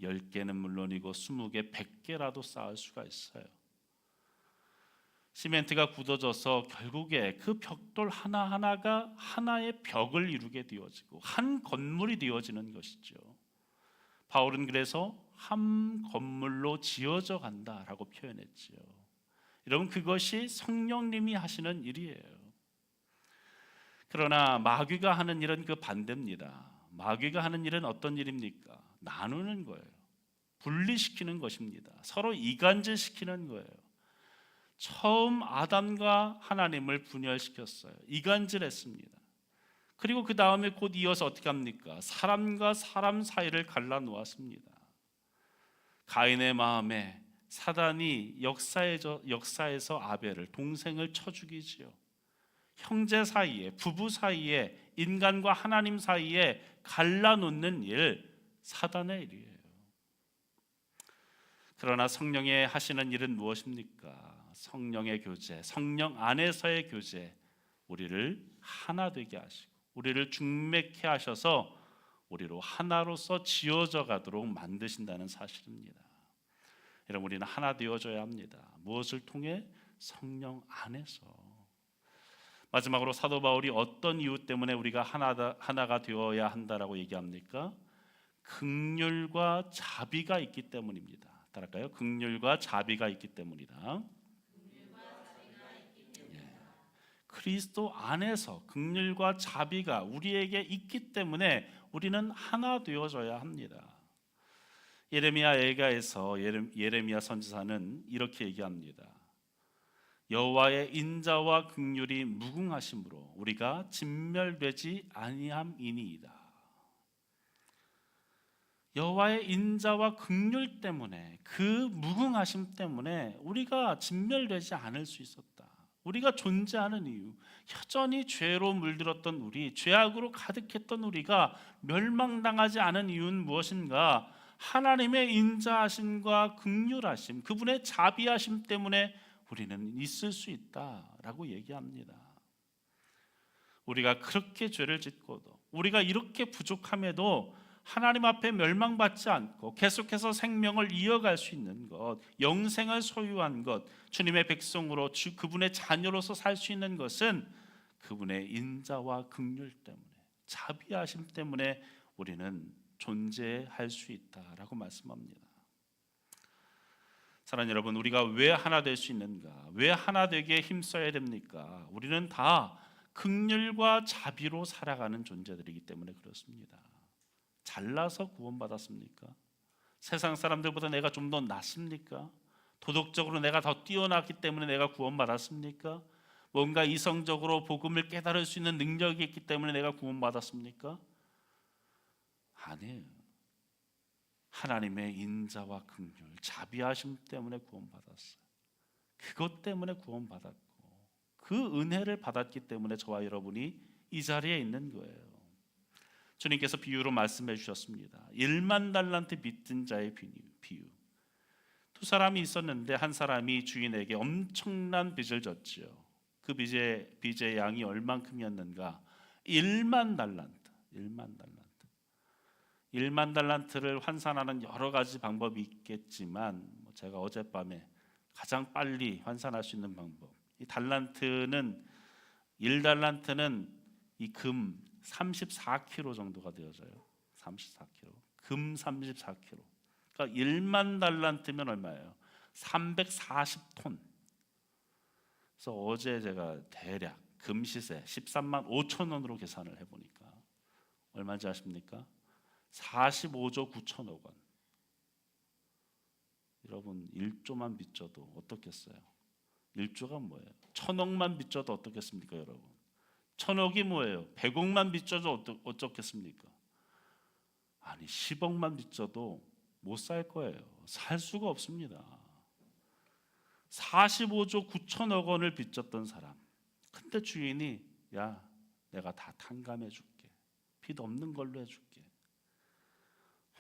10개는 물론이고 20개, 100개라도 쌓을 수가 있어요. 시멘트가 굳어져서 결국에 그 벽돌 하나하나가 하나의 벽을 이루게 되어지고 한 건물이 되어지는 것이죠. 바울은 그래서 한 건물로 지어져 간다라고 표현했지요. 여러분, 그것이 성령님이 하시는 일이에요. 그러나 마귀가 하는 일은 그 반대입니다. 마귀가 하는 일은 어떤 일입니까? 나누는 거예요. 분리시키는 것입니다. 서로 이간질시키는 거예요. 처음 아담과 하나님을 분열시켰어요. 이간질했습니다. 그리고 그 다음에 곧 이어서 어떻게 합니까? 사람과 사람 사이를 갈라놓았습니다. 가인의 마음에 사단이 역사에서 아벨을 동생을 쳐 죽이지요. 형제 사이에, 부부 사이에, 인간과 하나님 사이에 갈라놓는 일, 사단의 일이에요. 그러나 성령의 하시는 일은 무엇입니까? 성령의 교제, 성령 안에서의 교제, 우리를 하나 되게 하시고 우리를 중매케 하셔서 우리로 하나로서 지어져 가도록 만드신다는 사실입니다. 여러분, 우리는 하나 되어져야 합니다. 무엇을 통해? 성령 안에서. 마지막으로 사도 바울이 어떤 이유 때문에 우리가 하나가 되어야 한다라고 얘기합니까? 긍휼과 자비가 있기 때문입니다. 따라할까요? 긍휼과 자비가 있기 때문이다. 그리스도 안에서 긍휼과 자비가 우리에게 있기 때문에 우리는 하나 되어져야 합니다. 예레미야 애가에서 예레미야 선지자는 이렇게 얘기합니다. 여호와의 인자와 긍휼이 무궁하심으로 우리가 진멸되지 아니함이니이다. 여호와의 인자와 긍휼 때문에, 그 무궁하심 때문에 우리가 진멸되지 않을 수 있었다. 우리가 존재하는 이유, 여전히 죄로 물들었던 우리, 죄악으로 가득했던 우리가 멸망당하지 않은 이유는 무엇인가? 하나님의 인자하심과 긍휼하심, 그분의 자비하심 때문에 우리는 있을 수 있다라고 얘기합니다. 우리가 그렇게 죄를 짓고도, 우리가 이렇게 부족함에도 하나님 앞에 멸망받지 않고 계속해서 생명을 이어갈 수 있는 것, 영생을 소유한 것, 주님의 백성으로 그분의 자녀로서 살 수 있는 것은 그분의 인자와 긍휼 때문에, 자비하심 때문에 우리는 존재할 수 있다라고 말씀합니다. 사랑하는 여러분, 우리가 왜 하나 될 수 있는가? 왜 하나 되기에 힘써야 됩니까? 우리는 다 긍휼과 자비로 살아가는 존재들이기 때문에 그렇습니다. 잘나서 구원받았습니까? 세상 사람들보다 내가 좀 더 낫습니까? 도덕적으로 내가 더 뛰어났기 때문에 내가 구원받았습니까? 뭔가 이성적으로 복음을 깨달을 수 있는 능력이 있기 때문에 내가 구원받았습니까? 아니에요. 하나님의 인자와 긍휼, 자비하심 때문에 구원받았어요. 그것 때문에 구원받았고 그 은혜를 받았기 때문에 저와 여러분이 이 자리에 있는 거예요. 주님께서 비유로 말씀해 주셨습니다. 1만 달란트 빚진 자의 비유. 두 사람이 있었는데 한 사람이 주인에게 엄청난 빚을 졌지요. 그 빚의 양이 얼만큼이었는가? 1만 달란트. 1만 달란트를 환산하는 여러 가지 방법이 있겠지만 제가 어젯밤에 가장 빨리 환산할 수 있는 방법, 이 달란트는 1달란트는 이 금 34kg 정도가 되어져요. 34kg. 금 34kg. 그러니까 1만 달란트면 얼마예요? 340톤. 그래서 어제 제가 대략 금 시세 13만 5천 원으로 계산을 해보니까 얼마인지 아십니까? 45조 9천억 원. 여러분 1조만 빚져도 어떻겠어요? 1조가 뭐예요? 1000억만 빚져도 어떻겠습니까 여러분? 1000억이 뭐예요? 100억만 빚져도 어떻겠습니까? 아니 10억만 빚져도 못 살 거예요. 살 수가 없습니다. 45조 9천억 원을 빚졌던 사람. 근데 주인이 야 내가 다 탕감해 줄게. 빚 없는 걸로 해줄게.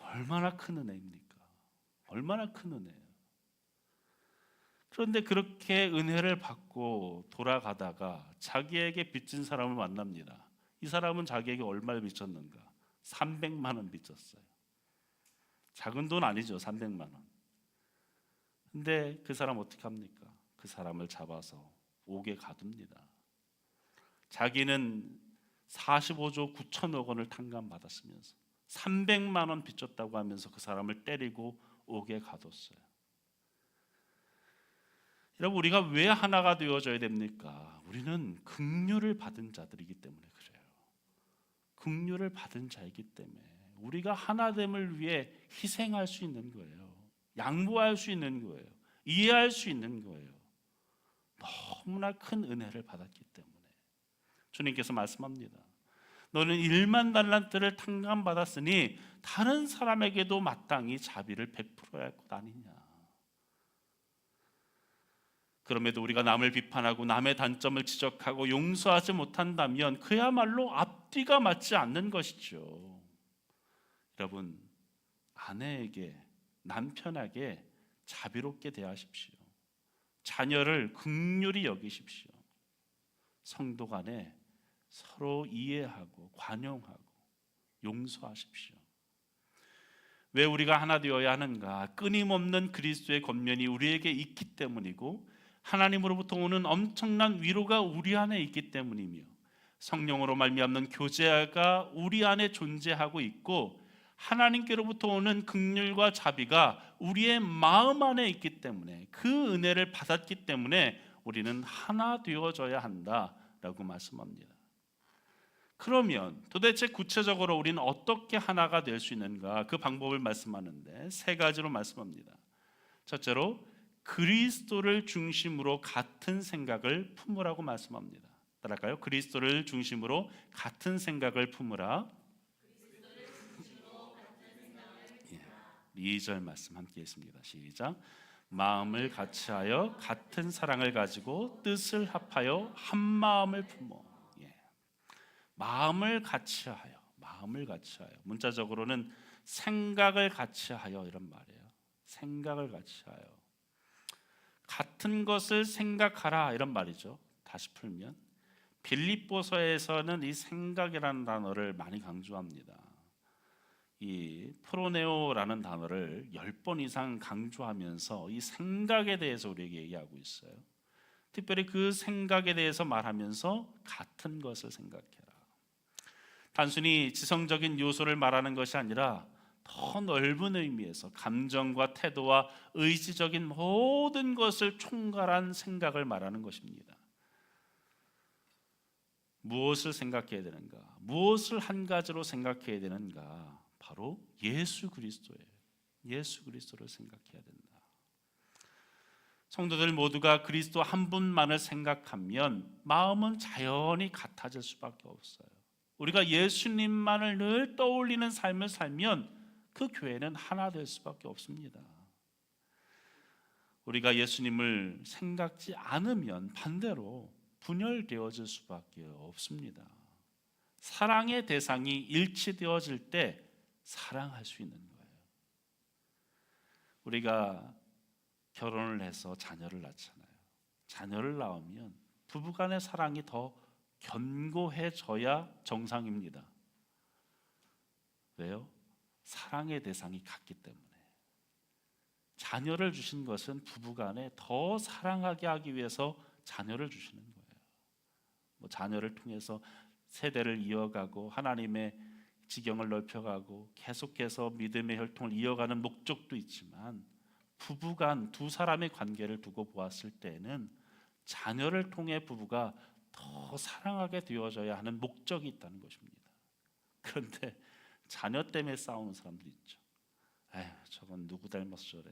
얼마나 큰 은혜입니까? 얼마나 큰 은혜예요. 그런데 그렇게 은혜를 받고 돌아가다가 자기에게 빚진 사람을 만납니다. 이 사람은 자기에게 얼마를 빚졌는가? 300만 원 빚졌어요. 작은 돈 아니죠, 300만 원. 근데 그 사람 어떻게 합니까? 그 사람을 잡아서 옥에 가둡니다. 자기는 45조 9천억 원을 탕감받았으면서 300만 원 빚졌다고 하면서 그 사람을 때리고 옥에 가뒀어요. 여러분 우리가 왜 하나가 되어져야 됩니까? 우리는 긍휼을 받은 자들이기 때문에 그래요. 긍휼을 받은 자이기 때문에 우리가 하나됨을 위해 희생할 수 있는 거예요. 양보할 수 있는 거예요. 이해할 수 있는 거예요. 너무나 큰 은혜를 받았기 때문에 주님께서 말씀합니다. 너는 1만 달란트를 탕감받았으니 다른 사람에게도 마땅히 자비를 베풀어야 할 것 아니냐. 그럼에도 우리가 남을 비판하고 남의 단점을 지적하고 용서하지 못한다면 그야말로 앞뒤가 맞지 않는 것이죠. 여러분 아내에게 남편에게 자비롭게 대하십시오. 자녀를 긍휼히 여기십시오. 성도 간에 서로 이해하고 관용하고 용서하십시오. 왜 우리가 하나 되어야 하는가? 끊임없는 그리스도의 권면이 우리에게 있기 때문이고 하나님으로부터 오는 엄청난 위로가 우리 안에 있기 때문이며 성령으로 말미암는 교제가 우리 안에 존재하고 있고 하나님께로부터 오는 긍휼과 자비가 우리의 마음 안에 있기 때문에 그 은혜를 받았기 때문에 우리는 하나 되어져야 한다라고 말씀합니다. 그러면 도대체 구체적으로 우리는 어떻게 하나가 될 수 있는가? 그 방법을 말씀하는데 세 가지로 말씀합니다. 첫째로 그리스도를 중심으로 같은 생각을 품으라고 말씀합니다. 따라할까요? 그리스도를 중심으로 같은 생각을 품으라. 2절 말씀 함께 했습니다. 시작. 마음을 같이하여 같은 사랑을 가지고 뜻을 합하여 한 마음을 품어. 마음을 같이하여. 문자적으로는 생각을 같이하여 이런 말이에요. 생각을 같이하여. 같은 것을 생각하라 이런 말이죠. 다시 풀면 빌립보서에서는 이 생각이라는 단어를 많이 강조합니다. 이 프로네오라는 단어를 10번 이상 강조하면서 이 생각에 대해서 우리에게 얘기하고 있어요. 특별히 그 생각에 대해서 말하면서 같은 것을 생각해라. 단순히 지성적인 요소를 말하는 것이 아니라 더 넓은 의미에서 감정과 태도와 의지적인 모든 것을 총괄한 생각을 말하는 것입니다. 무엇을 생각해야 되는가? 무엇을 한 가지로 생각해야 되는가? 바로 예수 그리스도예요. 예수 그리스도를 생각해야 된다. 성도들 모두가 그리스도 한 분만을 생각하면 마음은 자연히 같아질 수밖에 없어요. 우리가 예수님만을 늘 떠올리는 삶을 살면 그 교회는 하나 될 수밖에 없습니다. 우리가 예수님을 생각지 않으면 반대로 분열되어질 수밖에 없습니다. 사랑의 대상이 일치되어질 때 사랑할 수 있는 거예요. 우리가 결혼을 해서 자녀를 낳잖아요. 자녀를 낳으면 부부간의 사랑이 더 견고해져야 정상입니다. 왜요? 사랑의 대상이 같기 때문에. 자녀를 주신 것은 부부간에 더 사랑하게 하기 위해서 자녀를 주시는 거예요. 자녀를 통해서 세대를 이어가고 하나님의 지경을 넓혀가고 계속해서 믿음의 혈통을 이어가는 목적도 있지만, 부부간 두 사람의 관계를 두고 보았을 때는 자녀를 통해 부부가 더 사랑하게 되어져야 하는 목적이 있다는 것입니다. 그런데 자녀 때문에 싸우는 사람들이 있죠. 에휴, 저건 누구 닮았어 저래.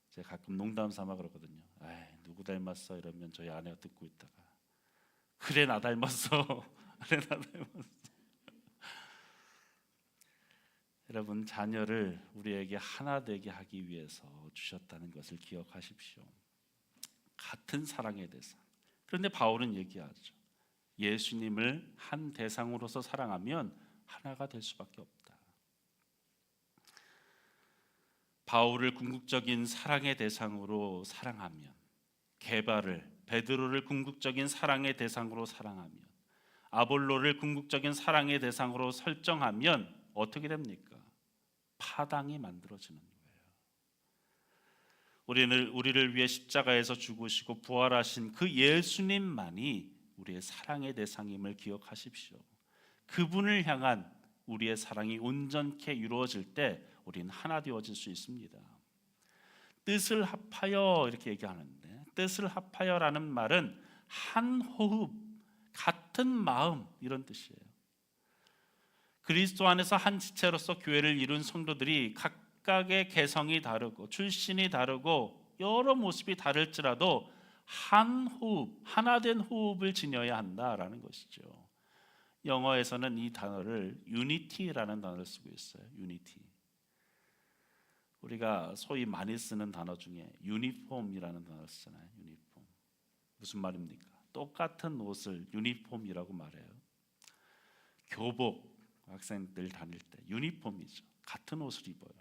제가 가끔 농담 삼아 그러거든요. 에이, 누구 닮았어 이러면 저희 아내가 듣고 있다가 그래 나 닮았어. 그래 나 닮았어. 여러분, 자녀를 우리에게 하나 되게 하기 위해서 주셨다는 것을 기억하십시오. 같은 사랑의 대상. 그런데 바울은 얘기하죠. 예수님을 한 대상으로서 사랑하면 하나가 될 수밖에 없다. 바울을 궁극적인 사랑의 대상으로 사랑하면, 베드로를 궁극적인 사랑의 대상으로 사랑하면, 아볼로를 궁극적인 사랑의 대상으로 설정하면 어떻게 됩니까? 파당이 만들어지는 거예요. 우리를 위해 십자가에서 죽으시고 부활하신 그 예수님만이 우리의 사랑의 대상임을 기억하십시오. 그분을 향한 우리의 사랑이 온전케 이루어질 때 우리는 하나 되어질 수 있습니다. 뜻을 합하여 이렇게 얘기하는데, 뜻을 합하여라는 말은 한 호흡, 같은 마음 이런 뜻이에요. 그리스도 안에서 한 지체로서 교회를 이룬 성도들이 각각의 개성이 다르고 출신이 다르고 여러 모습이 다를지라도 한 호흡, 하나 된 호흡을 지녀야 한다라는 것이죠. 영어에서는 이 단어를 유니티라는 단어를 쓰고 있어요. 유니티. 우리가 소위 많이 쓰는 단어 중에 유니폼이라는 단어를 쓰잖아요. 유니폼. 무슨 말입니까? 똑같은 옷을 유니폼이라고 말해요. 교복, 학생들 다닐 때 유니폼이죠. 같은 옷을 입어요.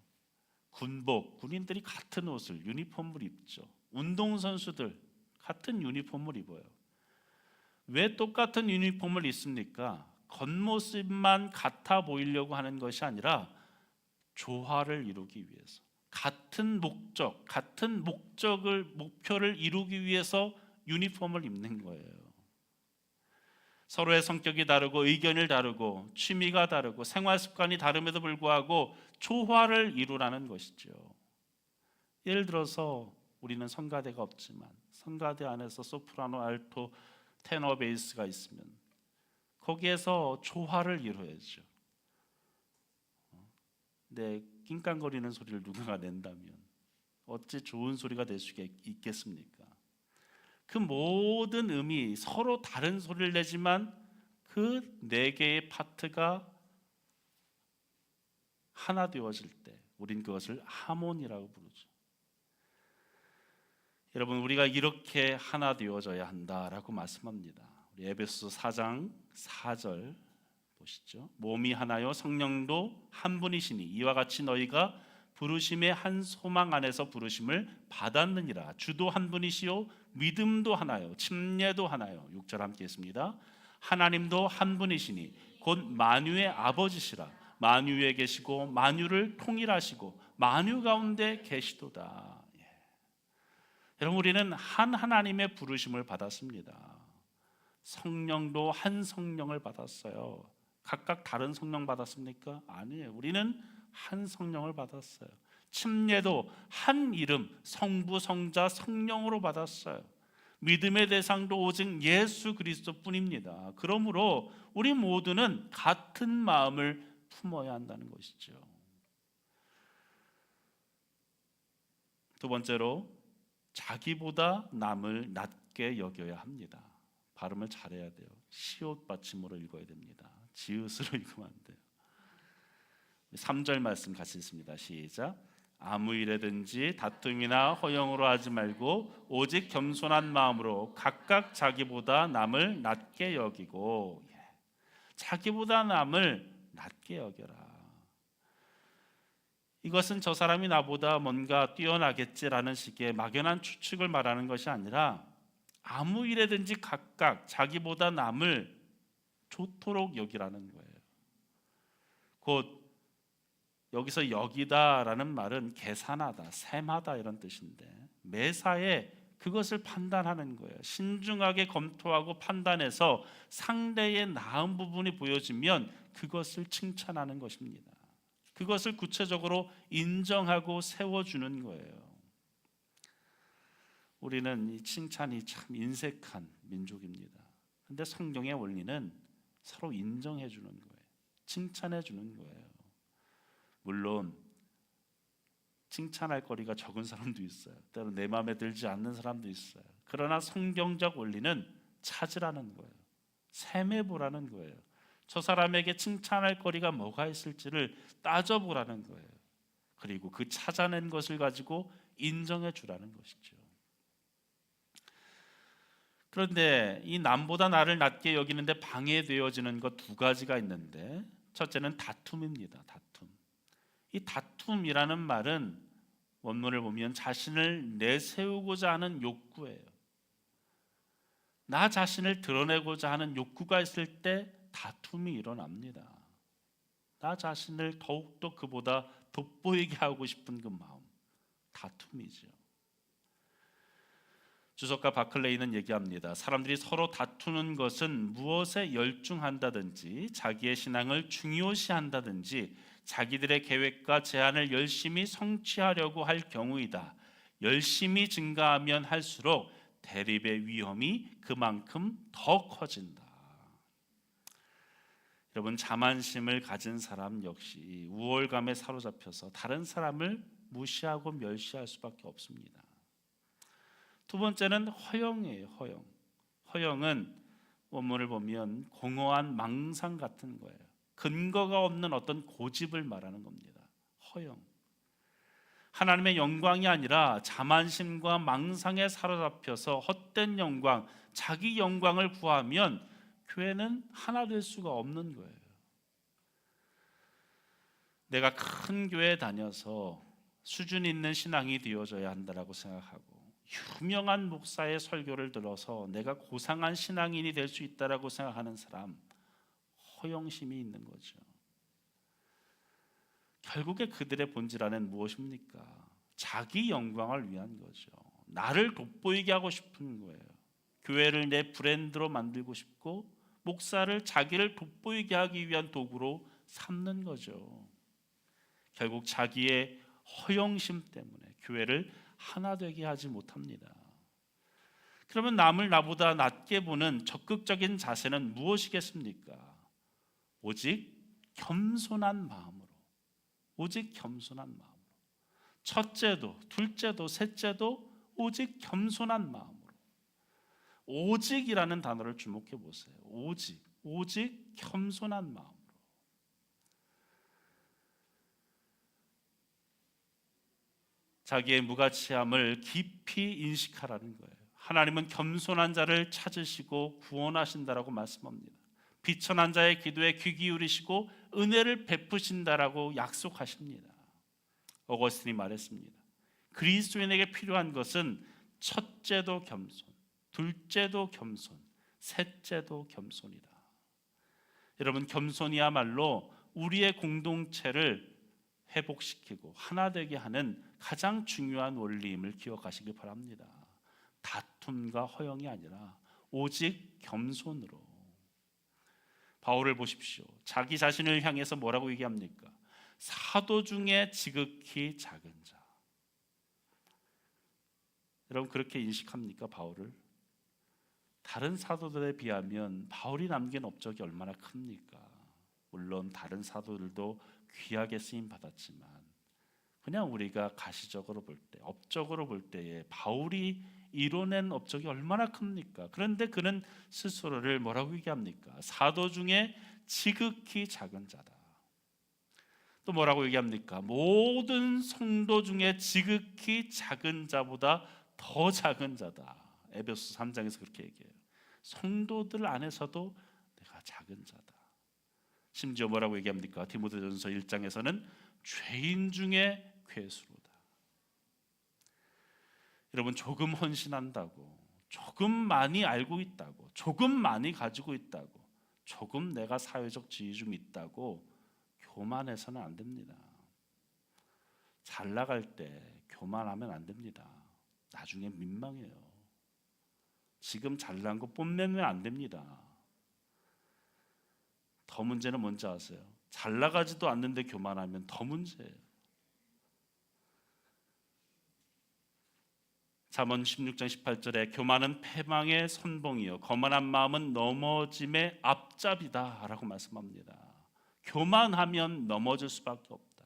군복, 군인들이 같은 옷을 유니폼을 입죠. 운동선수들 같은 유니폼을 입어요. 왜 똑같은 유니폼을 입습니까? 겉모습만 같아 보이려고 하는 것이 아니라 조화를 이루기 위해서, 같은 목표를 이루기 위해서 유니폼을 입는 거예요. 서로의 성격이 다르고 의견이 다르고 취미가 다르고 생활 습관이 다름에도 불구하고 조화를 이루라는 것이죠. 예를 들어서 우리는 성가대가 없지만 성가대 안에서 소프라노, 알토, 테너, 베이스가 있으면 거기에서 조화를 이루어야죠. 근데 낑깡거리는 소리를 누군가 낸다면 어찌 좋은 소리가 될 수가 있겠습니까? 그 모든 음이 서로 다른 소리를 내지만 그 네 개의 파트가 하나 되어질 때 우린 그것을 하모니라고 부르죠. 여러분, 우리가 이렇게 하나 되어져야 한다라고 말씀합니다. 우리 에베소서 4장 4절 보시죠. 몸이 하나요 성령도 한 분이시니 이와 같이 너희가 부르심의 한 소망 안에서 부르심을 받았느니라. 주도 한 분이시요 믿음도 하나요 침례도 하나요. 6절 함께 했습니다. 하나님도 한 분이시니 곧 만유의 아버지시라. 만유에 계시고 만유를 통일하시고 만유 가운데 계시도다. 여러분, 우리는 한 하나님의 부르심을 받았습니다. 성령도 한 성령을 받았어요. 각각 다른 성령 받았습니까? 아니에요. 우리는 한 성령을 받았어요. 침례도 한 이름, 성부, 성자, 성령으로 받았어요. 믿음의 대상도 오직 예수 그리스도뿐입니다. 그러므로 우리 모두는 같은 마음을 품어야 한다는 것이죠. 두 번째로, 자기보다 남을 낮게 여겨야 합니다. 발음을 잘해야 돼요. 시옷 받침으로 읽어야 됩니다. 지읒으로 읽으면 안 돼요. 3절 말씀 같이 읽습니다. 시작. 아무 일에든지 다툼이나 허영으로 하지 말고 오직 겸손한 마음으로 각각 자기보다 남을 낮게 여기고. 자기보다 남을 낮게 여겨라. 이것은 저 사람이 나보다 뭔가 뛰어나겠지라는 식의 막연한 추측을 말하는 것이 아니라 아무 일에든지 각각 자기보다 남을 좋도록 여기라는 거예요. 곧 여기서 여기다라는 말은 계산하다, 셈하다 이런 뜻인데 매사에 그것을 판단하는 거예요. 신중하게 검토하고 판단해서 상대의 나은 부분이 보여지면 그것을 칭찬하는 것입니다. 그것을 구체적으로 인정하고 세워주는 거예요. 우리는 이 칭찬이 참 인색한 민족입니다. 그런데 성경의 원리는 서로 인정해 주는 거예요. 칭찬해 주는 거예요. 물론 칭찬할 거리가 적은 사람도 있어요. 때로 내 마음에 들지 않는 사람도 있어요. 그러나 성경적 원리는 찾으라는 거예요. 셈해보라는 거예요. 저 사람에게 칭찬할 거리가 뭐가 있을지를 따져보라는 거예요. 그리고 그 찾아낸 것을 가지고 인정해 주라는 것이죠. 그런데 이 남보다 나를 낮게 여기는데 방해되어지는 것 두 가지가 있는데, 첫째는 다툼입니다. 다툼. 이 다툼이라는 말은 원문을 보면 자신을 내세우고자 하는 욕구예요. 나 자신을 드러내고자 하는 욕구가 있을 때 다툼이 일어납니다. 나 자신을 더욱더 그보다 돋보이게 하고 싶은 그 마음, 다툼이죠. 주석가 바클레이는 얘기합니다. 사람들이 서로 다투는 것은 무엇에 열중한다든지 자기의 신앙을 중요시한다든지 자기들의 계획과 제안을 열심히 성취하려고 할 경우이다. 열심히 증가하면 할수록 대립의 위험이 그만큼 더 커진다. 여러분, 자만심을 가진 사람 역시 우월감에 사로잡혀서 다른 사람을 무시하고 멸시할 수밖에 없습니다. 두 번째는 허영이에요. 허영. 허영은 원문을 보면 공허한 망상 같은 거예요. 근거가 없는 어떤 고집을 말하는 겁니다. 허영. 하나님의 영광이 아니라 자만심과 망상에 사로잡혀서 헛된 영광, 자기 영광을 구하면 교회는 하나 될 수가 없는 거예요. 내가 큰 교회에 다녀서 수준 있는 신앙이 되어져야 한다고 생각하고 유명한 목사의 설교를 들어서 내가 고상한 신앙인이 될 수 있다고 생각하는 사람, 허영심이 있는 거죠. 결국에 그들의 본질 안에는 무엇입니까? 자기 영광을 위한 거죠. 나를 돋보이게 하고 싶은 거예요. 교회를 내 브랜드로 만들고 싶고 목사를 자기를 돋보이게 하기 위한 도구로 삼는 거죠. 결국 자기의 허영심 때문에 교회를 하나 되게 하지 못합니다. 그러면 남을 나보다 낮게 보는 적극적인 자세는 무엇이겠습니까? 오직 겸손한 마음으로, 오직 겸손한 마음으로. 첫째도 둘째도 셋째도 오직 겸손한 마음으로. 오직이라는 단어를 주목해 보세요. 오직 겸손한 마음으로. 자기의 무가치함을 깊이 인식하라는 거예요. 하나님은 겸손한 자를 찾으시고 구원하신다라고 말씀합니다. 비천한 자의 기도에 귀 기울이시고 은혜를 베푸신다라고 약속하십니다. 어거스틴이 말했습니다. 그리스도인에게 필요한 것은 첫째도 겸손, 둘째도 겸손, 셋째도 겸손이다. 여러분, 겸손이야말로 우리의 공동체를 회복시키고 하나 되게 하는 가장 중요한 원리임을 기억하시길 바랍니다. 다툼과 허영이 아니라 오직 겸손으로. 바울을 보십시오. 자기 자신을 향해서 뭐라고 얘기합니까? 사도 중에 지극히 작은 자. 여러분 그렇게 인식합니까? 바울을? 다른 사도들에 비하면 바울이 남긴 업적이 얼마나 큽니까? 물론 다른 사도들도 귀하게 쓰임 받았지만 그냥 우리가 가시적으로 볼 때, 업적으로 볼 때에 바울이 이뤄낸 업적이 얼마나 큽니까? 그런데 그는 스스로를 뭐라고 얘기합니까? 사도 중에 지극히 작은 자다. 또 뭐라고 얘기합니까? 모든 성도 중에 지극히 작은 자보다 더 작은 자다. 에베소서 3장에서 그렇게 얘기해요. 성도들 안에서도 내가 작은 자다. 심지어 뭐라고 얘기합니까? 디모데전서 1장에서는 죄인 중에 괴수로다. 여러분 조금 헌신한다고, 조금 많이 알고 있다고, 조금 많이 가지고 있다고, 조금 내가 사회적 지위 좀 있다고 교만해서는 안 됩니다. 잘 나갈 때 교만하면 안 됩니다. 나중에 민망해요. 지금 잘난 거 뽐내면 안 됩니다. 더 문제는 뭔지 아세요? 잘 나가지도 않는데 교만하면 더 문제예요. 잠언 16장 18절에 교만은 패망의 선봉이요 거만한 마음은 넘어짐의 앞잡이다 라고 말씀합니다. 교만하면 넘어질 수밖에 없다.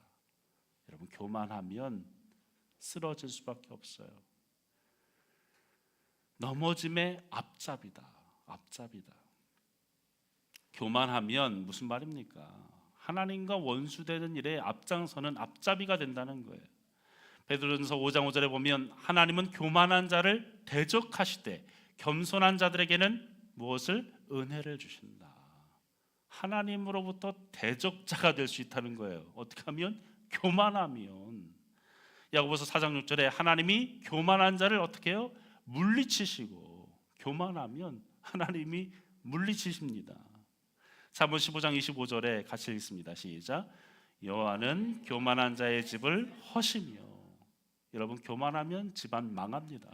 여러분 교만하면 쓰러질 수밖에 없어요. 넘어짐의 앞잡이다. 앞잡이다. 교만하면 무슨 말입니까? 하나님과 원수되는 일에 앞장서는 앞잡이가 된다는 거예요. 베드로전서 5장 5절에 보면 하나님은 교만한 자를 대적하시되 겸손한 자들에게는 무엇을? 은혜를 주신다. 하나님으로부터 대적자가 될 수 있다는 거예요. 어떻게 하면? 교만하면. 야고보서 4장 6절에 하나님이 교만한 자를 어떻게 해요? 물리치시고, 교만하면 하나님이 물리치십니다. 잠언 15장 25절에 같이 읽습니다. 시작. 여호와는 교만한 자의 집을 허시며. 여러분 교만하면 집안 망합니다.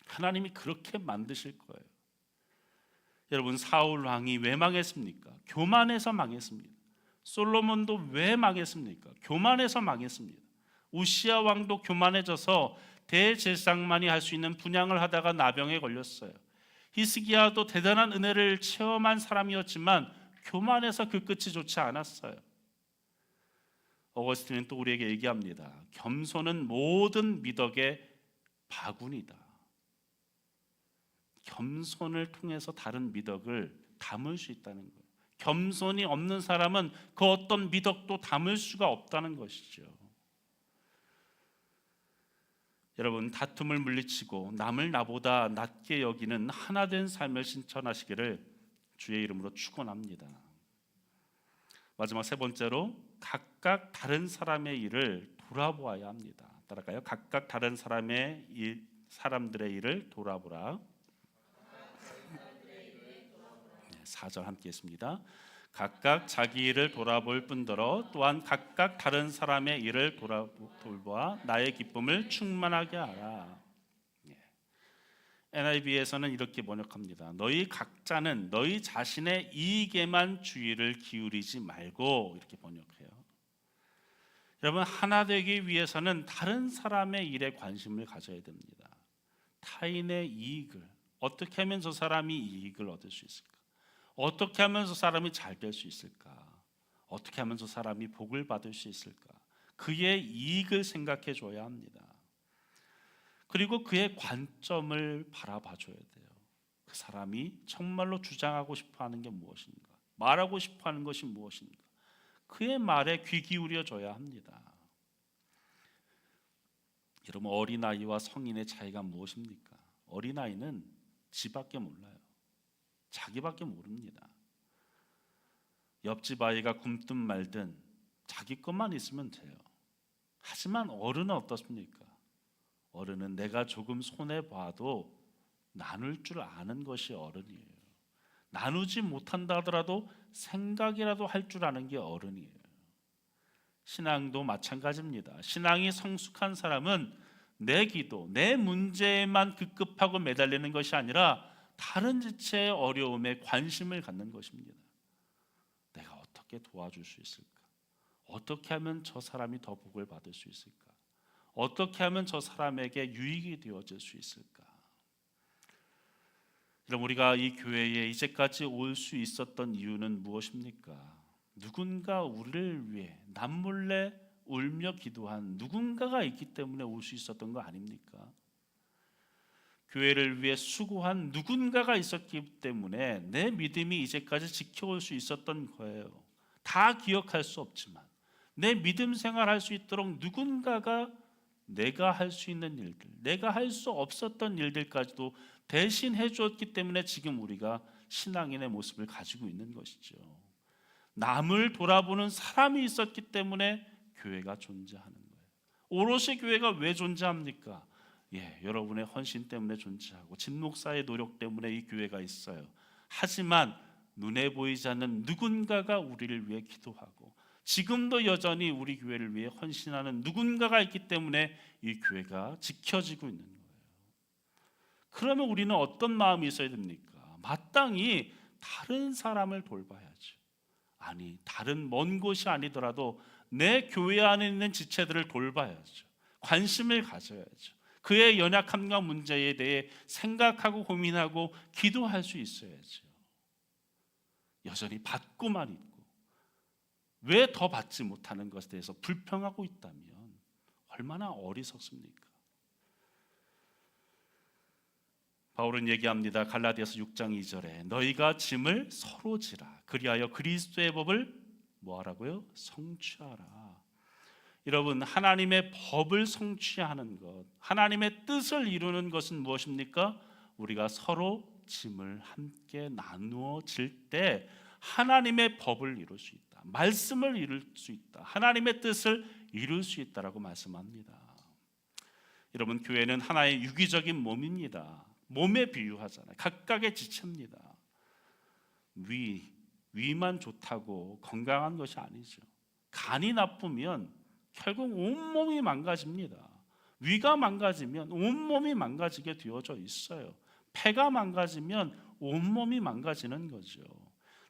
하나님이 그렇게 만드실 거예요. 여러분 사울 왕이 왜 망했습니까? 교만해서 망했습니다. 솔로몬도 왜 망했습니까? 교만해서 망했습니다. 우시아 왕도 교만해져서 대제사장만이 할 수 있는 분향을 하다가 나병에 걸렸어요. 히스기야도 대단한 은혜를 체험한 사람이었지만 교만해서 그 끝이 좋지 않았어요. 어거스틴은 또 우리에게 얘기합니다. 겸손은 모든 미덕의 바구니다. 겸손을 통해서 다른 미덕을 담을 수 있다는 거예요. 겸손이 없는 사람은 그 어떤 미덕도 담을 수가 없다는 것이죠. 여러분 다툼을 물리치고 남을 나보다 낮게 여기는 하나된 삶을 실천하시기를 주의 이름으로 축원합니다. 마지막 세 번째로 각각 다른 사람의 일을 돌아보아야 합니다. 따라가요. 각각 다른 사람들의 일을 돌아보라. 4절 함께 했습니다. 각각 자기 일을 돌아볼 뿐더러 또한 각각 다른 사람의 일을 돌보아 나의 기쁨을 충만하게 하라. NIV에서는 이렇게 번역합니다. 너희 각자는 너희 자신의 이익에만 주의를 기울이지 말고, 이렇게 번역해요. 여러분 하나 되기 위해서는 다른 사람의 일에 관심을 가져야 됩니다. 타인의 이익을, 어떻게 하면 저 사람이 이익을 얻을 수 있을까? 어떻게 하면 저 사람이 잘 될 수 있을까? 어떻게 하면 저 사람이 복을 받을 수 있을까? 그의 이익을 생각해 줘야 합니다. 그리고 그의 관점을 바라봐 줘야 돼요. 그 사람이 정말로 주장하고 싶어 하는 게 무엇인가? 말하고 싶어 하는 것이 무엇인가? 그의 말에 귀 기울여 줘야 합니다. 여러분 어린아이와 성인의 차이가 무엇입니까? 어린아이는 지밖에 몰라요. 자기밖에 모릅니다. 옆집 아이가 굶든 말든 자기 것만 있으면 돼요. 하지만 어른은 어떻습니까? 어른은 내가 조금 손해봐도 나눌 줄 아는 것이 어른이에요. 나누지 못한다 하더라도 생각이라도 할 줄 아는 게 어른이에요. 신앙도 마찬가지입니다. 신앙이 성숙한 사람은 내 기도, 내 문제에만 급급하고 매달리는 것이 아니라 다른 지체의 어려움에 관심을 갖는 것입니다. 내가 어떻게 도와줄 수 있을까? 어떻게 하면 저 사람이 더 복을 받을 수 있을까? 어떻게 하면 저 사람에게 유익이 되어질 수 있을까? 그럼 우리가 이 교회에 이제까지 올 수 있었던 이유는 무엇입니까? 누군가 우리를 위해 남몰래 울며 기도한 누군가가 있기 때문에 올 수 있었던 거 아닙니까? 교회를 위해 수고한 누군가가 있었기 때문에 내 믿음이 이제까지 지켜올 수 있었던 거예요. 다 기억할 수 없지만 내 믿음 생활할 수 있도록 누군가가 내가 할 수 있는 일들, 내가 할 수 없었던 일들까지도 대신 해주었기 때문에 지금 우리가 신앙인의 모습을 가지고 있는 것이죠. 남을 돌아보는 사람이 있었기 때문에 교회가 존재하는 거예요. 오롯이 교회가 왜 존재합니까? 여러분의 헌신 때문에 존재하고 진목사의 노력 때문에 이 교회가 있어요. 하지만 눈에 보이지 않는 누군가가 우리를 위해 기도하고 지금도 여전히 우리 교회를 위해 헌신하는 누군가가 있기 때문에 이 교회가 지켜지고 있는 거예요. 그러면 우리는 어떤 마음이 있어야 됩니까? 마땅히 다른 사람을 돌봐야죠. 아니, 다른 먼 곳이 아니더라도 내 교회 안에 있는 지체들을 돌봐야죠. 관심을 가져야죠. 그의 연약함과 문제에 대해 생각하고 고민하고 기도할 수 있어야죠. 여전히 받고만 있고 왜 더 받지 못하는 것에 대해서 불평하고 있다면 얼마나 어리석습니까? 바울은 얘기합니다. 갈라디아서 6장 2절에 너희가 짐을 서로 지라 그리하여 그리스도의 법을 뭐하라고요? 성취하라. 여러분, 하나님의 법을 성취하는 것, 하나님의 뜻을 이루는 것은 무엇입니까? 우리가 서로 짐을 함께 나누어 질 때 하나님의 법을 이룰 수 있다. 말씀을 이룰 수 있다. 하나님의 뜻을 이룰 수 있다라고 말씀합니다. 여러분, 교회는 하나의 유기적인 몸입니다. 몸에 비유하잖아요. 각각의 지체입니다. 위만 좋다고 건강한 것이 아니죠. 간이 나쁘면 결국 온몸이 망가집니다. 위가 망가지면 온몸이 망가지게 되어져 있어요. 폐가 망가지면 온몸이 망가지는 거죠.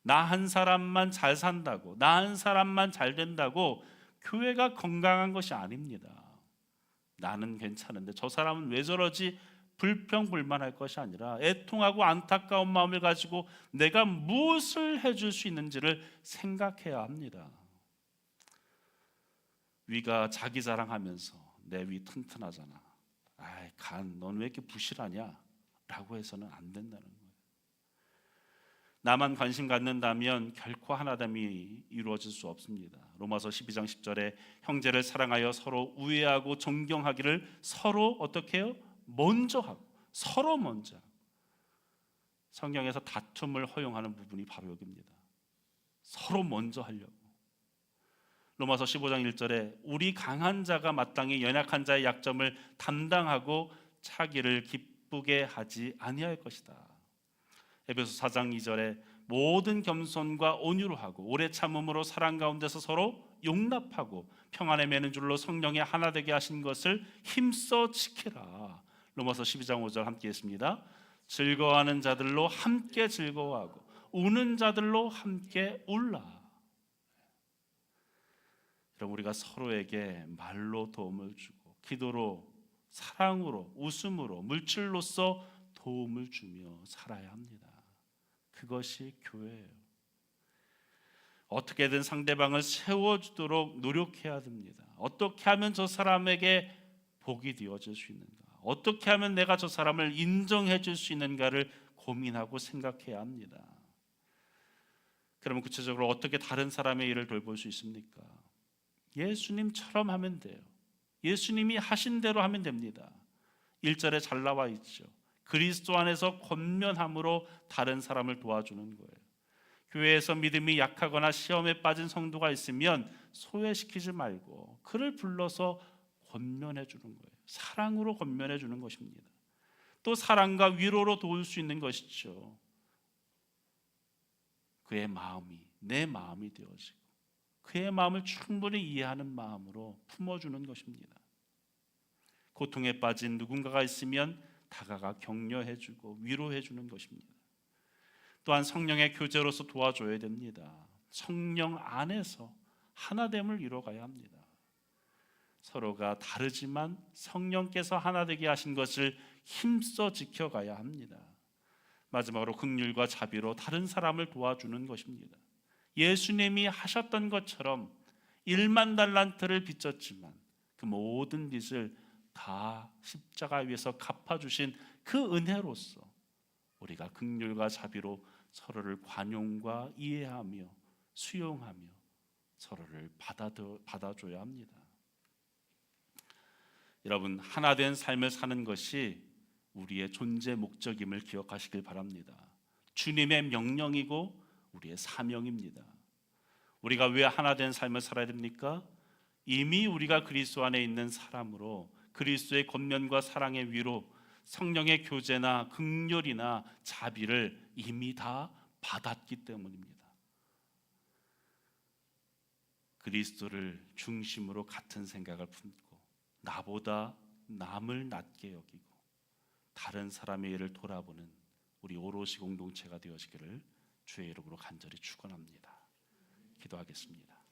나 한 사람만 잘 산다고, 나 한 사람만 잘 된다고 교회가 건강한 것이 아닙니다. 나는 괜찮은데 저 사람은 왜 저러지? 불평불만할 것이 아니라 애통하고 안타까운 마음을 가지고 내가 무엇을 해줄 수 있는지를 생각해야 합니다. 위가 자기 자랑하면서 내 위 튼튼하잖아, 아이 간 넌 왜 이렇게 부실하냐 라고 해서는 안 된다는 거예요. 나만 관심 갖는다면 결코 하나됨이 이루어질 수 없습니다. 로마서 12장 10절에 형제를 사랑하여 서로 우애하고 존경하기를 서로 어떻게 해요? 먼저 하고, 서로 먼저. 성경에서 다툼을 허용하는 부분이 바로 여기입니다. 서로 먼저 하려고. 로마서 15장 1절에 우리 강한 자가 마땅히 연약한 자의 약점을 담당하고 차기를 기쁘게 하지 아니할 것이다. 에베소 4장 2절에 모든 겸손과 온유로 하고 오래 참음으로 사랑 가운데서 서로 용납하고 평안에 매는 줄로 성령에 하나 되게 하신 것을 힘써 지키라. 로마서 12장 5절 함께 했습니다. 즐거워하는 자들로 함께 즐거워하고 우는 자들로 함께 울라. 그럼 우리가 서로에게 말로 도움을 주고 기도로, 사랑으로, 웃음으로, 물질로서 도움을 주며 살아야 합니다. 그것이 교회예요. 어떻게든 상대방을 세워주도록 노력해야 됩니다. 어떻게 하면 저 사람에게 복이 되어질 수 있는가? 어떻게 하면 내가 저 사람을 인정해 줄 수 있는가를 고민하고 생각해야 합니다. 그러면 구체적으로 어떻게 다른 사람의 일을 돌볼 수 있습니까? 예수님처럼 하면 돼요. 예수님이 하신 대로 하면 됩니다. 1절에 잘 나와 있죠. 그리스도 안에서 권면함으로 다른 사람을 도와주는 거예요. 교회에서 믿음이 약하거나 시험에 빠진 성도가 있으면 소외시키지 말고 그를 불러서 권면해 주는 거예요. 사랑으로 권면해 주는 것입니다. 또 사랑과 위로로 도울 수 있는 것이죠. 그의 마음이 내 마음이 되어지고 그의 마음을 충분히 이해하는 마음으로 품어주는 것입니다. 고통에 빠진 누군가가 있으면 다가가 격려해주고 위로해주는 것입니다. 또한 성령의 교제로서 도와줘야 됩니다. 성령 안에서 하나됨을 이뤄가야 합니다. 서로가 다르지만 성령께서 하나 되게 하신 것을 힘써 지켜가야 합니다. 마지막으로 긍휼과 자비로 다른 사람을 도와주는 것입니다. 예수님이 하셨던 것처럼 1만 달란트를 빚졌지만 그 모든 빚을 다 십자가 위에서 갚아주신 그 은혜로서 우리가 긍휼과 자비로 서로를 관용과 이해하며 수용하며 서로를 받아줘야 합니다. 여러분, 하나된 삶을 사는 것이 우리의 존재 목적임을 기억하시길 바랍니다. 주님의 명령이고 우리의 사명입니다. 우리가 왜 하나된 삶을 살아야 됩니까? 이미 우리가 그리스도 안에 있는 사람으로 그리스도의 권면과 사랑의 위로 성령의 교제나 긍휼이나 자비를 이미 다 받았기 때문입니다. 그리스도를 중심으로 같은 생각을 품고 나보다 남을 낮게 여기고 다른 사람의 일을 돌아보는 우리 오롯이 공동체가 되어지기를 주의 이름으로 간절히 축원합니다. 기도하겠습니다.